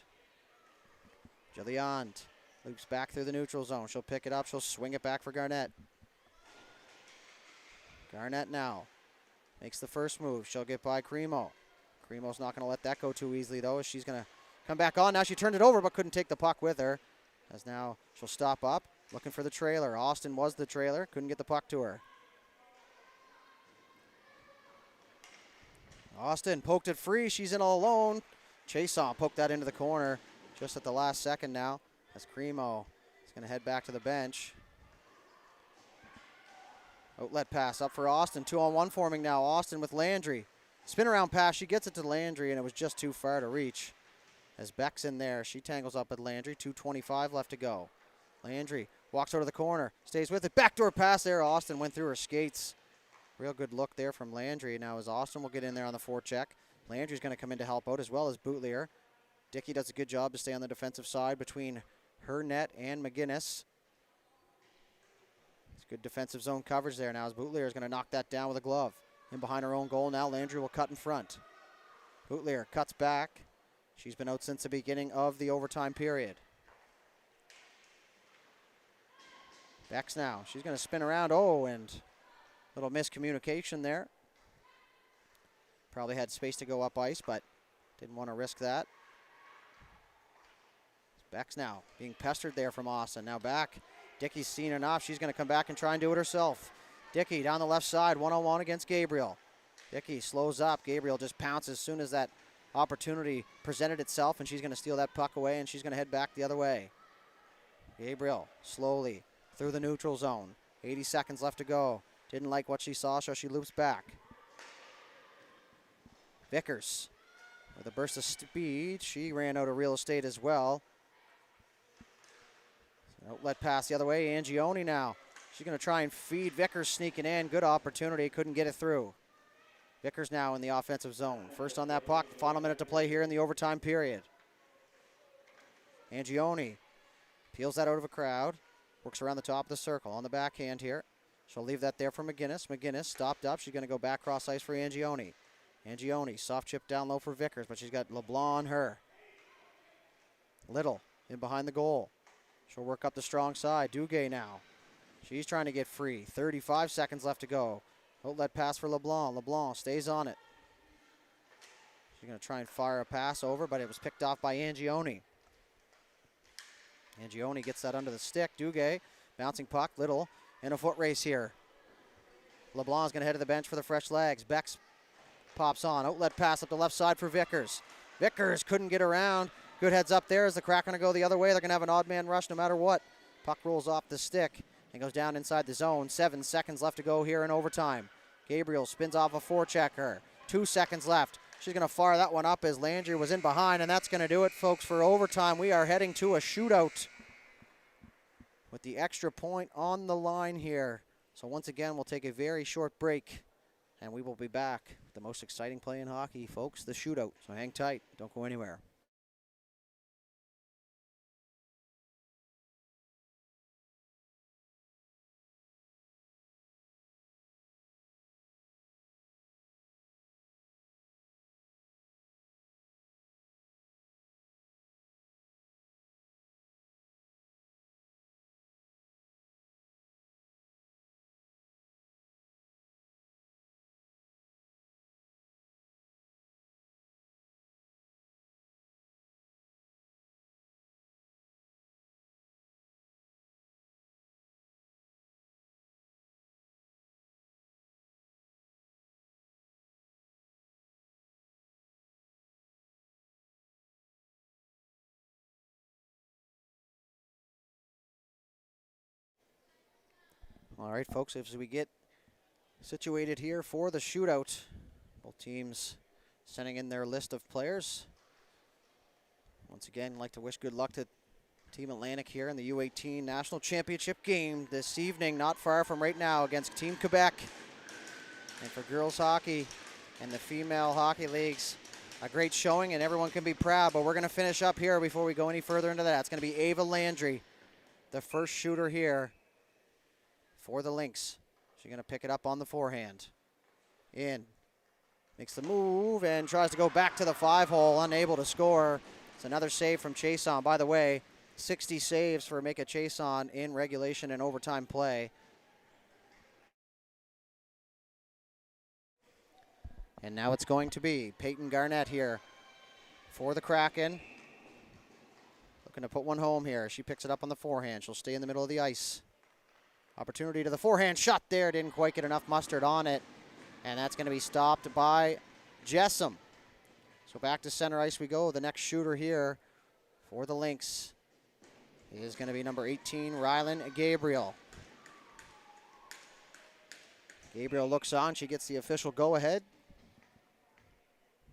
Gilliand loops back through the neutral zone. She'll pick it up. She'll swing it back for Garnett. Garnett now makes the first move. She'll get by Cremo. Cremo's not going to let that go too easily, though, as she's going to come back on. Now she turned it over, but couldn't take the puck with her. As now she'll stop up, looking for the trailer. Austin was the trailer. Couldn't get the puck to her. Austin poked it free. She's in all alone. Chason poked that into the corner just at the last second now as Cremo is going to head back to the bench. Outlet pass up for Austin. 2-on-1 forming now. Austin with Landry. Spin around pass. She gets it to Landry, and it was just too far to reach. As Beck's in there, she tangles up with Landry. 2:25 left to go. Landry walks over to the corner. Stays with it. Backdoor pass there. Austin went through her skates. Real good look there from Landry. Now as Austin will get in there on the forecheck. Landry's going to come in to help out as well as Boutlier. Dickey does a good job to stay on the defensive side between her net and McGinnis. It's good defensive zone coverage there now as Boutlier is going to knock that down with a glove. In behind her own goal now. Landry will cut in front. Boutlier cuts back. She's been out since the beginning of the overtime period. Bex now. She's going to spin around. Oh, and little miscommunication there. Probably had space to go up ice, but didn't want to risk that. Bex now being pestered there from Austin. Now back. Dickey's seen enough. She's going to come back and try and do it herself. Dickey down the left side, 1-on-1 against Gabriel. Dickey slows up. Gabriel just pounces as soon as that opportunity presented itself, and she's going to steal that puck away, and she's going to head back the other way. Gabriel slowly through the neutral zone. 80 seconds left to go. Didn't like what she saw, so she loops back. Vickers with a burst of speed. She ran out of real estate as well. Outlet pass the other way. Angioni now. She's going to try and feed Vickers sneaking in. Good opportunity. Couldn't get it through. Vickers now in the offensive zone. First on that puck. Final minute to play here in the overtime period. Angioni peels that out of a crowd. Works around the top of the circle on the backhand here. She'll leave that there for McGinnis. McGinnis stopped up. She's going to go back cross ice for Angioni. Angioni, soft chip down low for Vickers, but she's got LeBlanc on her. Little in behind the goal. She'll work up the strong side. Duguay now. She's trying to get free. 35 seconds left to go. Outlet pass for LeBlanc. LeBlanc stays on it. She's going to try and fire a pass over, but it was picked off by Angioni. Angioni gets that under the stick. Duguay, bouncing puck. Little in a foot race here. LeBlanc's going to head to the bench for the fresh legs. Bex pops on. Outlet pass up the left side for Vickers. Vickers couldn't get around. Good heads up there as the Kraken going to go the other way. They're going to have an odd man rush no matter what. Puck rolls off the stick. and goes down inside the zone. 7 seconds left to go here in overtime. Gabriel spins off a forechecker. 2 seconds left. She's going to fire that one up as Landry was in behind, and that's going to do it, folks, for overtime. We are heading to a shootout with the extra point on the line here. So once again, we'll take a very short break, and we will be back. The most exciting play in hockey, folks, the shootout. So hang tight. Don't go anywhere. All right, folks, as we get situated here for the shootout, both teams sending in their list of players. Once again, I'd like to wish good luck to Team Atlantic here in the U18 National Championship game this evening, not far from right now, against Team Quebec. And for girls hockey and the female hockey leagues, a great showing, and everyone can be proud. But we're going to finish up here before we go any further into that. It's going to be Ava Landry, the first shooter here for the Lynx. She's going to pick it up on the forehand. In. Makes the move and tries to go back to the 5-hole, unable to score. It's another save from Chason. By the way, 60 saves for Mika Chason in regulation and overtime play. And now it's going to be Peyton Garnett here for the Kraken. Looking to put one home here. She picks it up on the forehand. She'll stay in the middle of the ice. Opportunity to the forehand shot there. Didn't quite get enough mustard on it. And that's going to be stopped by Jessom. So back to center ice we go. The next shooter here for the Lynx is going to be number 18, Rylan Gabriel. Gabriel looks on. She gets the official go-ahead.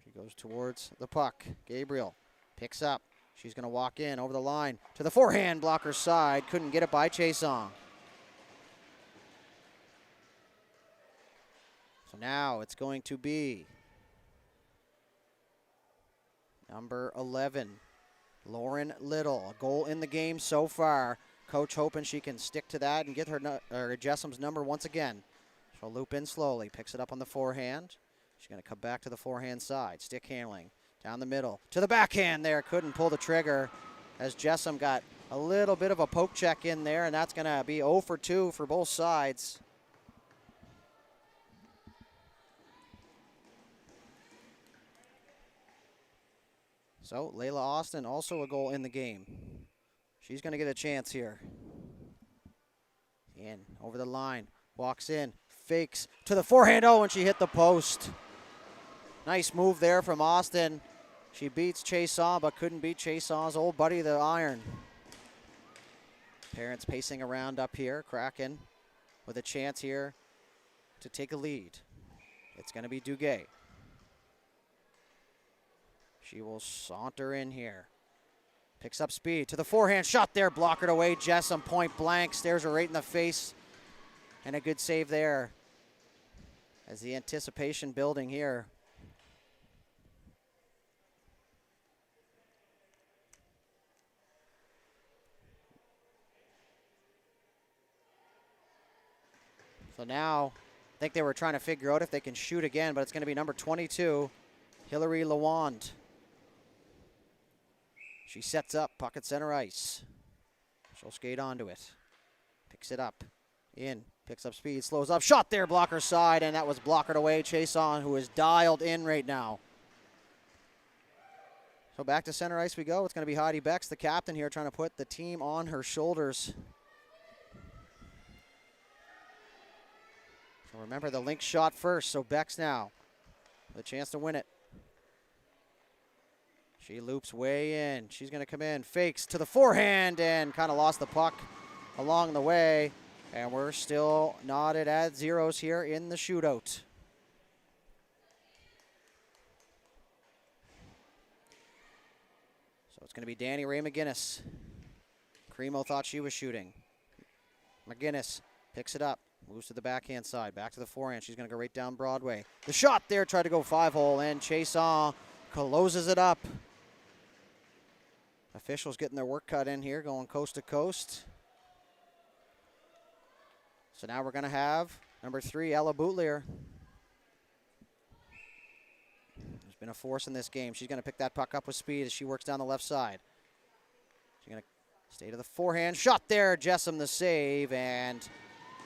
She goes towards the puck. Gabriel picks up. She's going to walk in over the line to the forehand blocker side. Couldn't get it by Chason. So now it's going to be number 11, Lauren Little. A goal in the game so far. Coach hoping she can stick to that and get her Jessom's number once again. She'll loop in slowly, picks it up on the forehand. She's going to come back to the forehand side. Stick handling down the middle to the backhand there. Couldn't pull the trigger as Jessom got a little bit of a poke check in there, and that's going to be 0 for 2 for both sides. So Layla Austin, also a goal in the game. She's going to get a chance here. In over the line, walks in, fakes to the forehand. Oh, and she hit the post. Nice move there from Austin. She beats Chason, but couldn't beat Chason's old buddy, the Iron. Parents pacing around up here. Kraken with a chance here to take a lead. It's going to be Duguay. She will saunter in here. Picks up speed to the forehand. Shot there, blockered away. Jessom point blank. Stares her right in the face. And a good save there. As the anticipation building here. So now, I think they were trying to figure out if they can shoot again, but it's going to be number 22, Hillary Lawand. She sets up, puck at center ice. She'll skate onto it. Picks it up. In. Picks up speed. Slows up. Shot there, blocker side, and that was blockered away. Chason, who is dialed in right now. So back to center ice we go. It's going to be Heidi Becks, the captain here, trying to put the team on her shoulders. So remember, the Lynx shot first, so Becks now with a chance to win it. She loops way in. She's going to come in. Fakes to the forehand and kind of lost the puck along the way. And we're still knotted at zeros here in the shootout. So it's going to be Danny Ray McGinnis. Cremo thought she was shooting. McGinnis picks it up, moves to the backhand side, back to the forehand. She's going to go right down Broadway. The shot there, tried to go 5-hole, and Chason closes it up. Officials getting their work cut in here, going coast to coast. So now we're going to have number 3, Ella Boutlier. There's been a force in this game. She's going to pick that puck up with speed as she works down the left side. She's going to stay to the forehand. Shot there, Jessam the save, and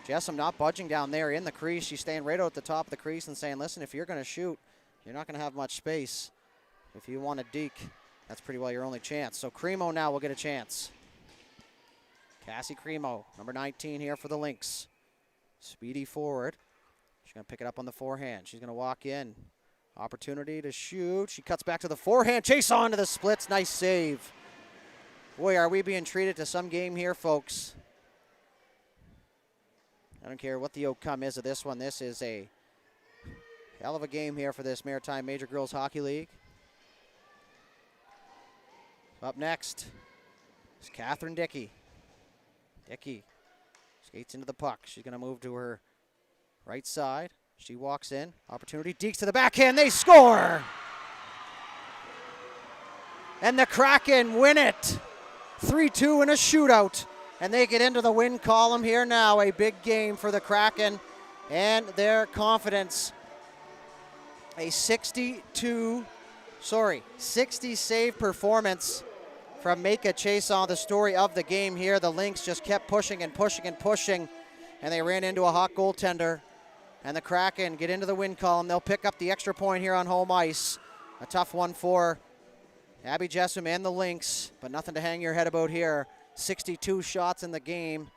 Jessam not budging down there in the crease. She's staying right out at the top of the crease and saying, listen, if you're going to shoot, you're not going to have much space. If you want to deke, that's pretty well your only chance. So Cremo now will get a chance. Cassie Cremo, number 19 here for the Lynx. Speedy forward. She's going to pick it up on the forehand. She's going to walk in. Opportunity to shoot. She cuts back to the forehand. Chase on to the splits. Nice save. Boy, are we being treated to some game here, folks. I don't care what the outcome is of this one. This is a hell of a game here for this Maritime Major Girls Hockey League. Up next is Catherine Dickey. Dickey skates into the puck. She's going to move to her right side. She walks in. Opportunity. Dekes to the backhand. They score! And the Kraken win it. 3-2 in a shootout. And they get into the win column here now. A big game for the Kraken and their confidence. A 60 save performance from Mika Chason, the story of the game here. The Lynx just kept pushing and pushing and pushing, and they ran into a hot goaltender. And the Kraken get into the win column. They'll pick up the extra point here on home ice. A tough one for Abby Jessam and the Lynx, but nothing to hang your head about here. 62 shots in the game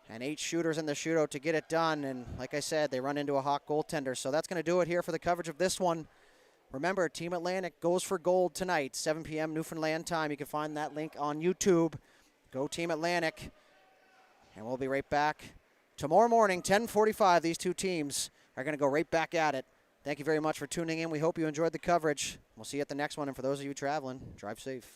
and 8 shooters in the shootout to get it done. And like I said, they run into a hot goaltender. So that's going to do it here for the coverage of this one. Remember, Team Atlantic goes for gold tonight, 7 p.m. Newfoundland time. You can find that link on YouTube. Go Team Atlantic. And we'll be right back tomorrow morning, 10:45. These two teams are going to go right back at it. Thank you very much for tuning in. We hope you enjoyed the coverage. We'll see you at the next one. And for those of you traveling, drive safe.